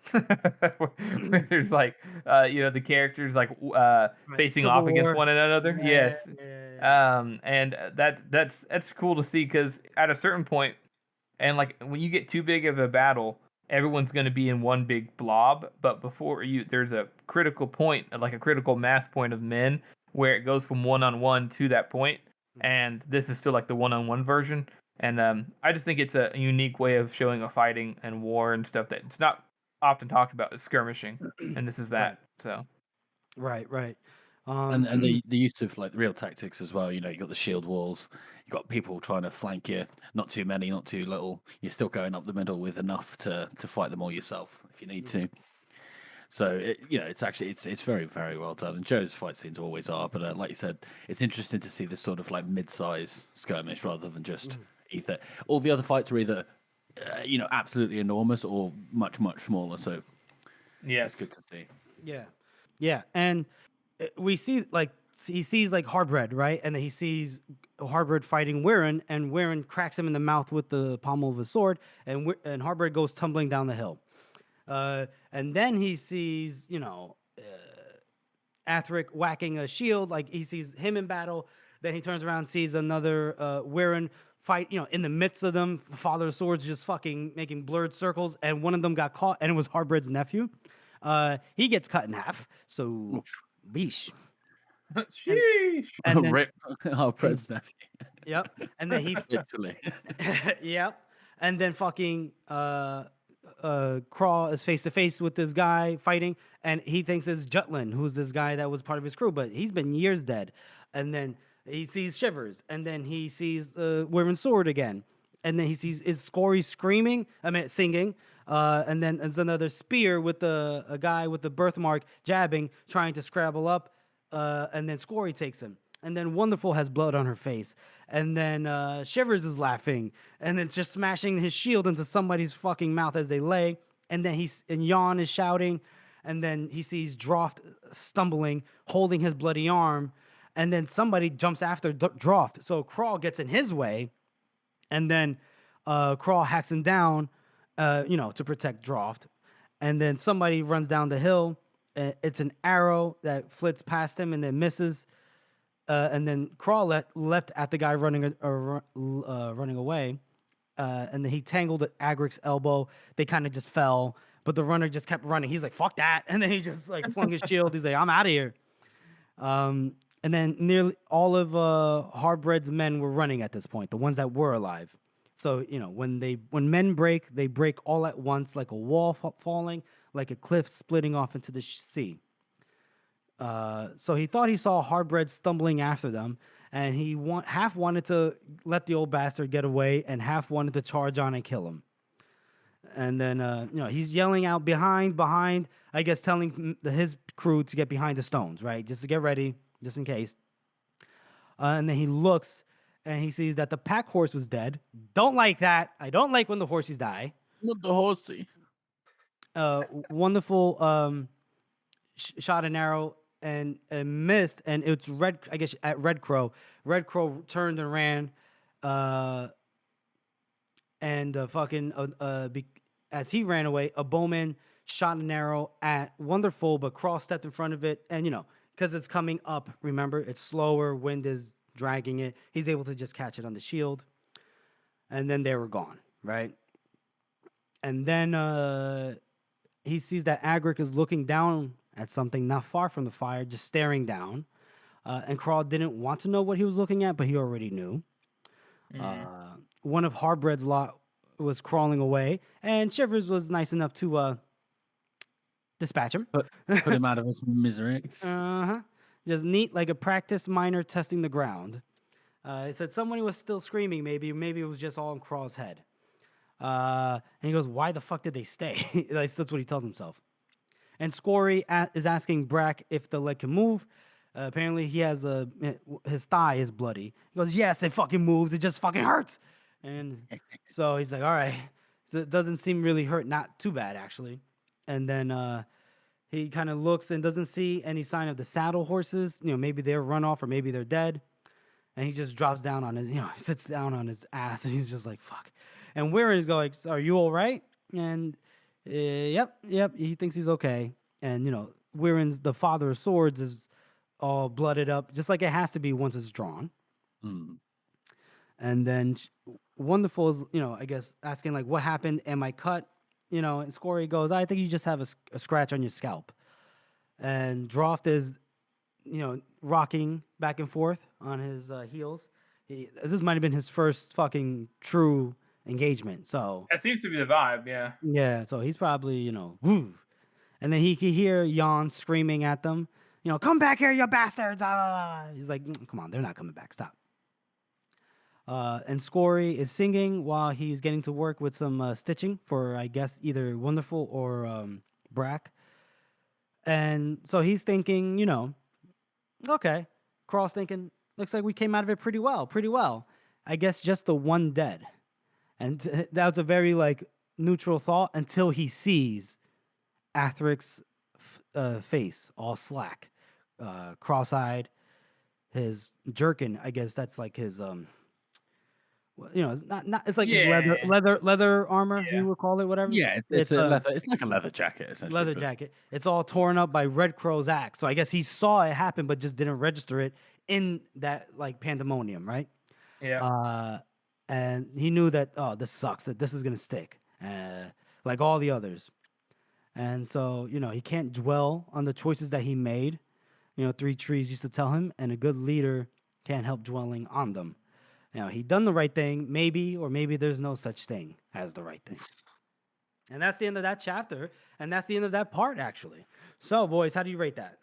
where there's like, the characters like facing Civil off against War. one another. Yeah, Yes. yeah. And that's cool to see because at a certain point, and like when you get too big of a battle, everyone's going to be in one big blob. But there's a critical point, like a critical mass point of men, where it goes from one-on-one to that point. And this is still like the one-on-one version. And I just think it's a unique way of showing a fighting and war and stuff that it's not often talked about, is skirmishing, and this is that. So Right. And the use of like real tactics as well. You got the shield walls. You got people trying to flank you. Not too many, not too little. You're still going up the middle with enough to fight them all yourself if you need to. So it's very, very well done. And Joe's fight scenes always are. But like you said, it's interesting to see this sort of like mid-size skirmish rather than just either. All the other fights are either absolutely enormous or much, much smaller. So yes, it's good to see. Yeah, and we see like he sees like Harbred, right? And then he sees Harbred fighting Wirren, and Wirren cracks him in the mouth with the pommel of his sword, and Harbred goes tumbling down the hill. And then he sees, Athric whacking a shield, like he sees him in battle. Then he turns around, sees another Wirren fight, in the midst of them. Father of Swords just fucking making blurred circles, and one of them got caught, and it was Harbred's nephew. He gets cut in half. So, beesh. Sheesh. And then, Rip our Pred's nephew. yep. And then he, Literally. yep. And then fucking Craw is face to face with this guy fighting, and he thinks it's Jutlin, who's this guy that was part of his crew, but he's been years dead. And then he sees Shivers, and then he sees Wirren's sword again, and then he sees Scory singing, and then there's another spear with a guy with the birthmark jabbing, trying to scrabble up, and then Scory takes him. And then Wonderful has blood on her face. And then Shivers is laughing. And then just smashing his shield into somebody's fucking mouth as they lay. And then Jan is shouting. And then he sees Droft stumbling, holding his bloody arm. And then somebody jumps after Droft. So Crawl gets in his way. And then Crawl hacks him down, to protect Droft. And then somebody runs down the hill. It's an arrow that flits past him and then misses. And then Crawl leapt at the guy running away, and then he tangled at Agric's elbow. They kind of just fell, but the runner just kept running. He's like, "Fuck that!" And then he just like flung his shield. He's like, "I'm out of here." And then nearly all of Harbred's men were running at this point, the ones that were alive. So when men break, they break all at once, like a wall falling, like a cliff splitting off into the sea. So he thought he saw Harbred stumbling after them, and he half wanted to let the old bastard get away, and half wanted to charge on and kill him. And then he's yelling out behind, I guess telling his crew to get behind the stones, right, just to get ready, just in case. And then he looks, and he sees that the pack horse was dead. Don't like that. I don't like when the horses die. Not the horsey. Wonderful shot an arrow and missed, and it's Red. I guess at Red Crow. Red Crow turned and ran, and as he ran away, a bowman shot an arrow at Wonderful, but Cross stepped in front of it, and because it's coming up. Remember, it's slower. Wind is dragging it. He's able to just catch it on the shield, and then they were gone. Right, and then he sees that Agric is looking down at something not far from the fire, just staring down. And Crawl didn't want to know what he was looking at, but he already knew. One of Harbred's lot was crawling away, and Shivers was nice enough to dispatch him. Put him out of his misery. Just neat, like a practice miner testing the ground. It said someone was still screaming, maybe it was just all in Crawl's head. And he goes, why the fuck did they stay? That's what he tells himself. And Scory is asking Brack if the leg can move. Apparently, he has his thigh is bloody. He goes, yes, it fucking moves. It just fucking hurts. And so he's like, all right. So it doesn't seem really hurt. Not too bad, actually. And then he kind of looks and doesn't see any sign of the saddle horses. Maybe they're run off or maybe they're dead. And he just drops down on his, he sits down on his ass and he's just like, fuck. And Wirren is going, are you all right? And yep, he thinks he's okay. And, Wirren's, the father of swords, is all blooded up, just like it has to be once it's drawn. And then Wonderful is, I guess, asking, like, what happened? Am I cut? And Scory goes, I think you just have a scratch on your scalp. And Droft is, rocking back and forth on his heels. This might have been his first fucking true engagement. So that seems to be the vibe, yeah. Yeah, so he's probably, woo. And then he can hear Jan screaming at them, come back here, you bastards. He's like, come on, they're not coming back. Stop. And Scory is singing while he's getting to work with some stitching for, I guess, either Wonderful or Brack. And so he's thinking, okay. Crawl's thinking, looks like we came out of it pretty well. I guess just the one dead. And that was a very, neutral thought until he sees Athric's face all slack, cross-eyed. his jerkin. I guess that's like his it's not it's like his Yeah. leather armor. Yeah. You would call it whatever. Yeah, it's a leather. It's like a leather jacket essentially. Leather but- jacket. It's all torn up by Red Crow's axe. So I guess he saw it happen, but just didn't register it in that like pandemonium, right? Yeah. And he knew that this sucks. That this is gonna stick, like all the others. And so he can't dwell on the choices that he made. Three trees used to tell him, and a good leader can't help dwelling on them. He done the right thing, maybe, or maybe there's no such thing as the right thing. And that's the end of that chapter, and that's the end of that part, actually. So, boys, how do you rate that?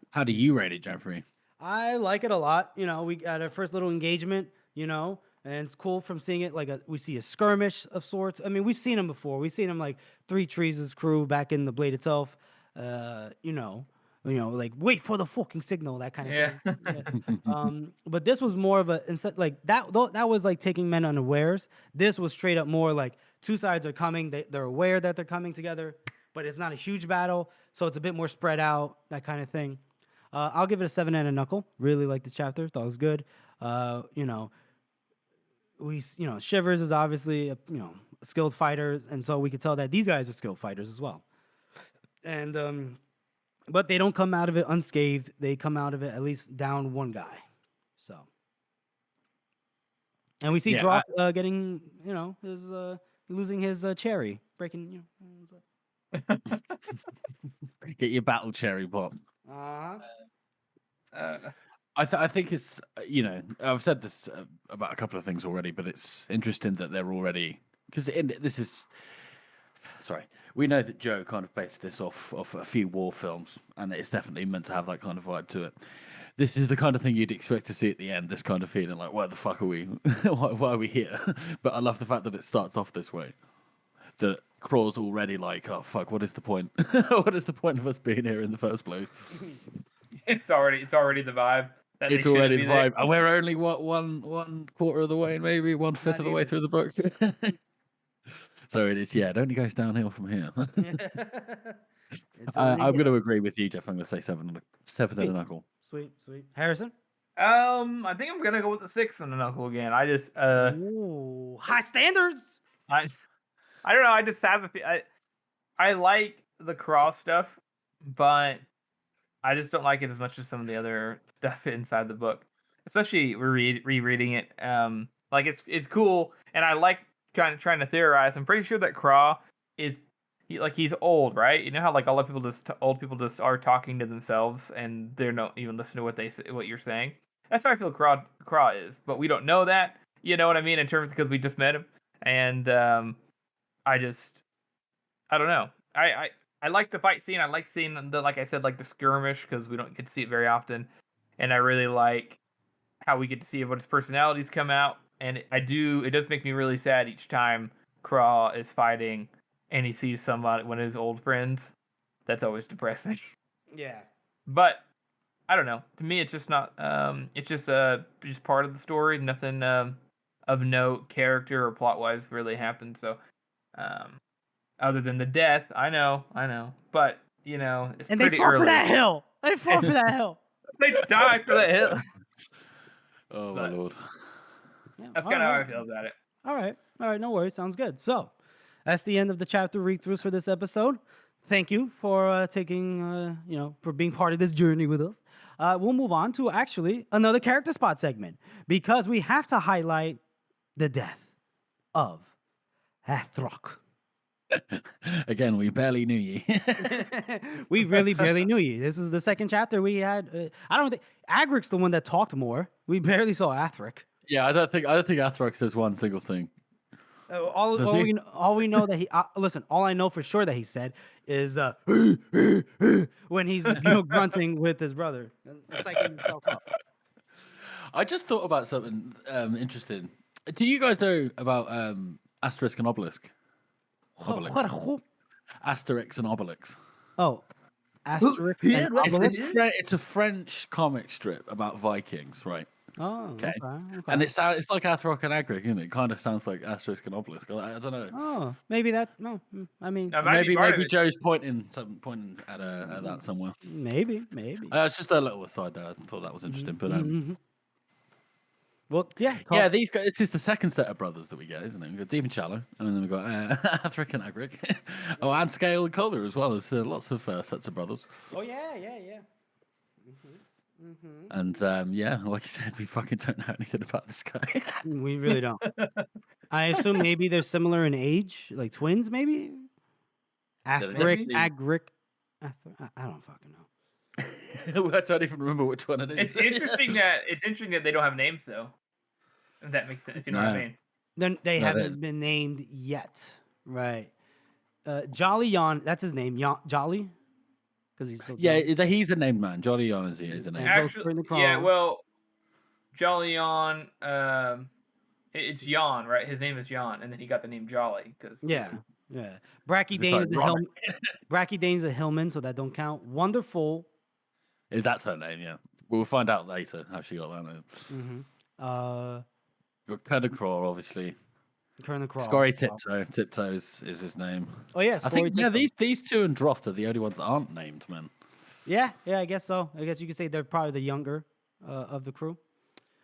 How do you rate it, Jeffrey? I like it a lot. We got our first little engagement, and it's cool from seeing it we see a skirmish of sorts. I mean, we've seen him before. We've seen him like Three Trees' crew back in the Blade itself. Like wait for the fucking signal, that kind of thing. Yeah. But this was more of a instead like that was like taking men unawares. This was straight up more like two sides are coming. They're aware that they're coming together, but it's not a huge battle, so it's a bit more spread out, that kind of thing. I'll give it a 7 and a knuckle. Really liked this chapter. Thought it was good. Shivers is obviously a skilled fighter, and so we could tell that these guys are skilled fighters as well. And but they don't come out of it unscathed. They come out of it at least down one guy. So, and we see Yeah, Drock getting his losing his cherry, breaking. Get your battle cherry pop. I think it's I've said this about a couple of things already, but it's interesting that they're already because we know that Joe kind of based this off a few war films, and it's definitely meant to have that kind of vibe to it. This is the kind of thing you'd expect to see at the end. This kind of feeling like, where the fuck are we? why are we here? But I love the fact that it starts off this way. That Craw's already like, oh fuck, what is the point? What is the point of us being here in the first place? It's already the vibe. It's already the vibe, and we're only one quarter of the way, maybe 1/5 of the way through the book. So it is, it only goes downhill from here. I'm going to agree with you, Jeff. I'm going to say seven and a knuckle. Sweet. Harrison? I think I'm gonna go with the 6 and a knuckle again. I just ooh, high standards. I don't know. I just have I like the cross stuff, but I just don't like it as much as some of the other stuff inside the book. Especially rereading it. Like it's cool, and I like kind of trying to theorize. I'm pretty sure that Craw is he's old, right? You know how like old people just are talking to themselves and they're not even listening to what you're saying. That's how I feel Craw is, but we don't know that. You know what I mean? In terms because we just met him, and I don't know. I like the fight scene. I like seeing like I said, like the skirmish because we don't get to see it very often, and I really like how we get to see what his personalities come out. And it does make me really sad each time Craw is fighting and he sees one of his old friends. That's always depressing. Yeah. But I don't know. To me, it's just not. It's just part of the story. Nothing of note, character or plot wise, really happened. So, other than the death, I know. But it's and pretty they fought early. for that hill. They fought for that hill. They died for that hill. Oh my lord. Yeah, That's kind of how I feel about it. All right, no worries. Sounds good. So, that's the end of the chapter read-throughs for this episode. Thank you for taking, for being part of this journey with us. We'll move on to actually another character spot segment because we have to highlight the death of Athrock. Again, we barely knew you. We really barely knew you. This is the second chapter we had. I don't think Agric's the one that talked more. We barely saw Athric. Yeah, I don't think Athrock says one single thing. All we know that he listen. All I know for sure that he said is when he's grunting with his brother, psyching himself up. I just thought about something interesting. Do you guys know about Asterisk and Obelisk? Asterix and Obelix. Oh, Asterix and Obelix. It's a French comic strip about Vikings, right? Oh, Okay. okay. And it's like Athrock and Agric, isn't it? It kind of sounds like Asterisk and Obelisk. I don't know. Oh, maybe that. No, I mean, That might be part of Maybe it. Joe's pointing at that somewhere. maybe. It's just a little aside there. I thought that was interesting. But Mhm. Well, yeah. yeah, these guys. This is the second set of brothers that we get, isn't it? We've got Deep and Shallow, and then we've got Athric and Agric. Oh, and Scale and Color as well. There's lots of sets of brothers. Oh yeah. And yeah, like you said, we fucking don't know anything about this guy. We really don't. I assume maybe they're similar in age, like twins, maybe. Maybe. Agric. I don't fucking know. I don't even remember which one it is. It's interesting that they don't have names though. If that makes sense, if you know what I No. mean. Then they No, haven't been named yet, right? Jolly Yon, that's his name, Jolly, because he's so Yeah, jolly. he's a named man. Jolly Yon is a name. Actually, Actually, Crawl. yeah. Well, Jolly Yon, it's Yon, right? His name is Yon, and then he got the name Jolly because Yeah. Bracky Dane's a Hillman, so that don't count. Wonderful. That's her name, yeah. We'll find out later how she got that name. Mm-hmm. Got Crawl, obviously. Colonel Crawl. Scory Tiptoe is his name. Oh yeah, I think Tiptoe. these two and Droft are the only ones that aren't named, man. Yeah, I guess so. I guess you could say they're probably the younger of the crew.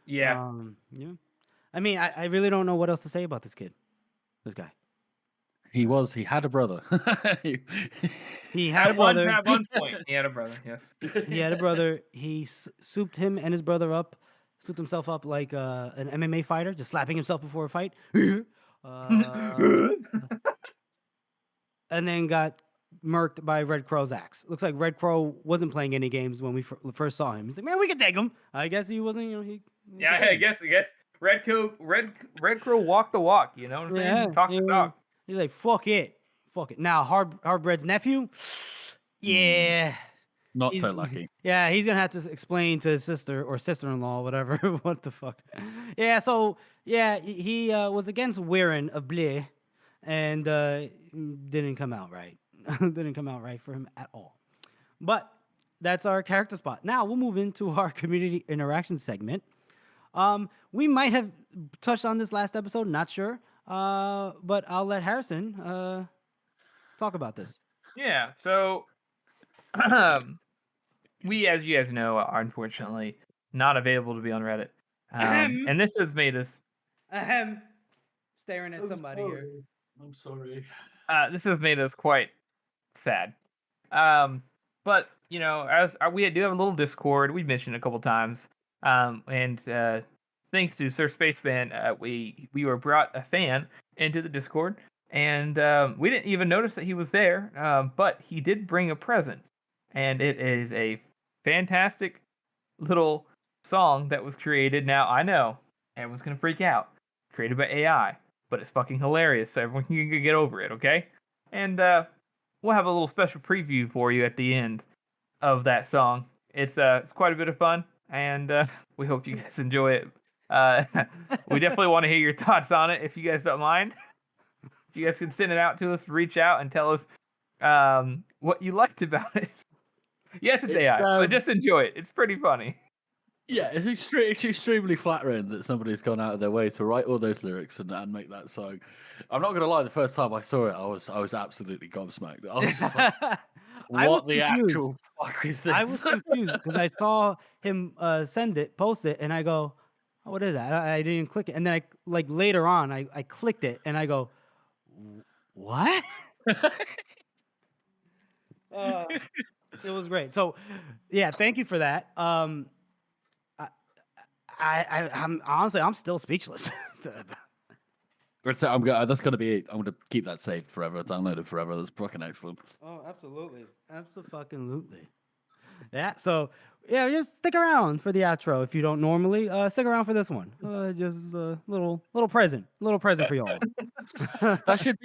yeah. Yeah. I mean, I really don't know what else to say about this guy. He had a brother. He had a brother. At one point, he had a brother. Yes. He had a brother. He souped him and his brother up, souped himself up like an MMA fighter, just slapping himself before a fight. And then got murked by Red Crow's axe. Looks like Red Crow wasn't playing any games when we first saw him. He's like, man, we can take him. I guess he wasn't, Yeah, I guess. Red Crow walked the walk. You know what I'm saying? Talk the talk. He's like, fuck it. Now, Hardbread's nephew, yeah. Not so lucky. Yeah, he's gonna have to explain to his sister or sister-in-law, whatever. What the fuck? Yeah, so yeah, he was against Weirin of Blé, and didn't come out right. Didn't come out right for him at all. But that's our character spot. Now we'll move into our community interaction segment. We might have touched on this last episode, not sure. But I'll let Harrison talk about this. Yeah. So, we, as you guys know, are unfortunately not available to be on Reddit, and this has made us. Staring at somebody here. I'm sorry. This has made us quite sad. But you know, as we do have a little Discord, we've mentioned a couple times, and thanks to Sir Spaceman, we were brought a fan into the Discord, and we didn't even notice that he was there. But he did bring a present, and it is a fantastic little song that was created. Now I know everyone's gonna freak out. Created by AI, but it's fucking hilarious, so everyone can get over it, okay? And we'll have a little special preview for you at the end of that song. It's quite a bit of fun, and we hope you guys enjoy it. We definitely want to hear your thoughts on it if you guys don't mind. If you guys can send it out to us, reach out and tell us what you liked about it. Yes, it's AI, but just enjoy it. It's pretty funny. Yeah, it's extremely flattering that somebody's gone out of their way to write all those lyrics and make that song. I'm not gonna lie, the first time I saw it, I was absolutely gobsmacked. I was just like, what the actual fuck is this? I was confused because I saw him post it, and I go, oh, what is that? I didn't click it, and then later on, I clicked it, and I go, what? It was great. So, yeah, thank you for that. I'm honestly, I'm still speechless. That's gonna be it. I'm gonna keep that saved forever, download it forever. That's fucking excellent. Oh, absolutely, absolutely. Yeah. So yeah, just stick around for the outro if you don't normally. Stick around for this one. Just a little present for y'all. That should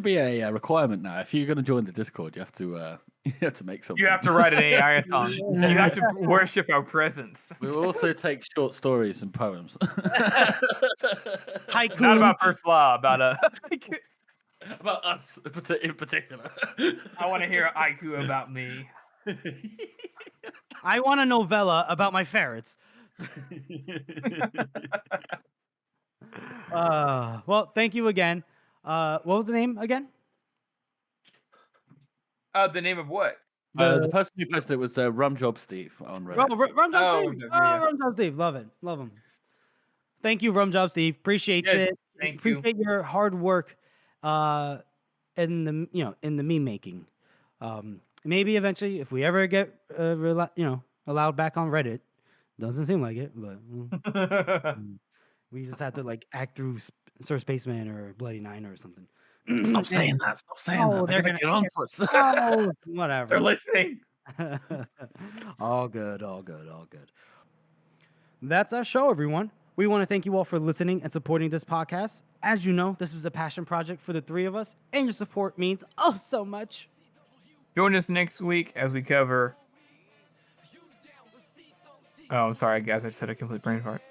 be a requirement now. If you're gonna join the Discord, you have to make something. You have to write an AI song. You have to worship our presence. We'll also take short stories and poems. Haiku. Not about first law, about about us in particular. I want to hear a haiku about me. I want a novella about my ferrets. Well, thank you again. What was the name again? The name of what? The person who posted it was Rum Job Steve on Reddit. Rum Job Oh, Steve. yeah. Rum Job Steve. Love it. Love him. Thank you, Rum Job Steve. Appreciates Yes, it. thank you. Appreciate your hard work in the in the meme making. Maybe eventually, if we ever get allowed back on Reddit, doesn't seem like it, but we just have to like act through Sir Spaceman or Bloody Nine or something. Stop saying that. Stop saying Oh, that. They're they're going to get on to us. Oh, whatever. They're listening. All good, all good, all good. That's our show, everyone. We want to thank you all for listening and supporting this podcast. As you know, this is a passion project for the three of us, and your support means oh so much. Join us next week as we cover. Oh, I'm sorry, guys. I just had a complete brain fart.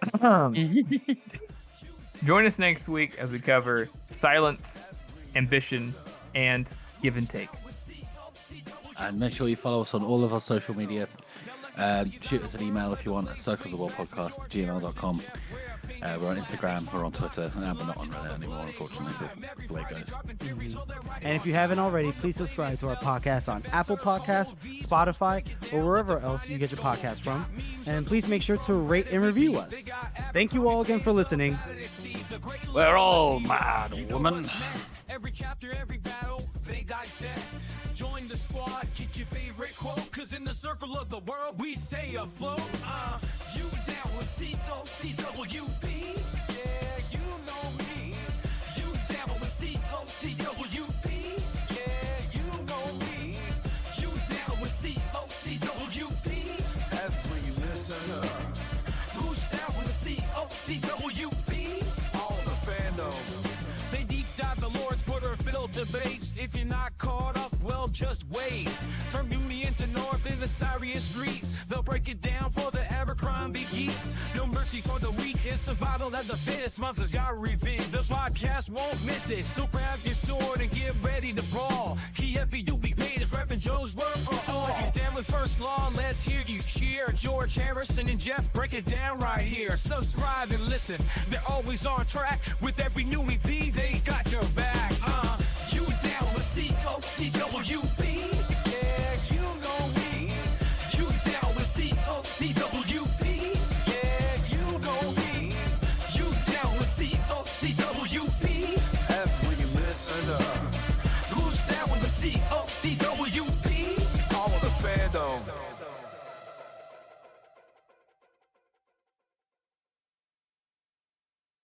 Join us next week as we cover silence, ambition, and give and take. And make sure you follow us on all of our social media. Shoot us an email if you want at circleoftheworldpodcast@gmail.com. We're on Instagram, we're on Twitter, and we're not on Reddit anymore, unfortunately, but that's the way it goes. And if you haven't already, please subscribe to our podcast on Apple Podcasts, Spotify, or wherever else you get your podcast from. And please make sure to rate and review us. Thank you all again for listening. We're all mad, woman. Every chapter, every battle, they dissect. Join the squad, get your favorite quote, cause in the circle of the world, we stay afloat. You down with COTWP? Yeah, you know me. You down with COTWP? Yeah, you know me. You down with COTWP? Every listener. Who's down with COTWP? All the fandom. They deep dive the lore, Twitter filled debates. If you're not caught up, well, just wait. From Union to North in the serious streets, they'll break it down for the Abercrombie geeks. No mercy for the weak, it's survival of the fittest. Monsters got revenge, this podcast won't miss it. So grab your sword and get ready to brawl. Kiepi, you'll be paid as Reverend Joe's word for all. If you're down with First Law, let's hear you cheer. George Harrison and Jeff break it down right here. Subscribe and listen, they're always on track. With every new EP, they got your back. You down with COTWP?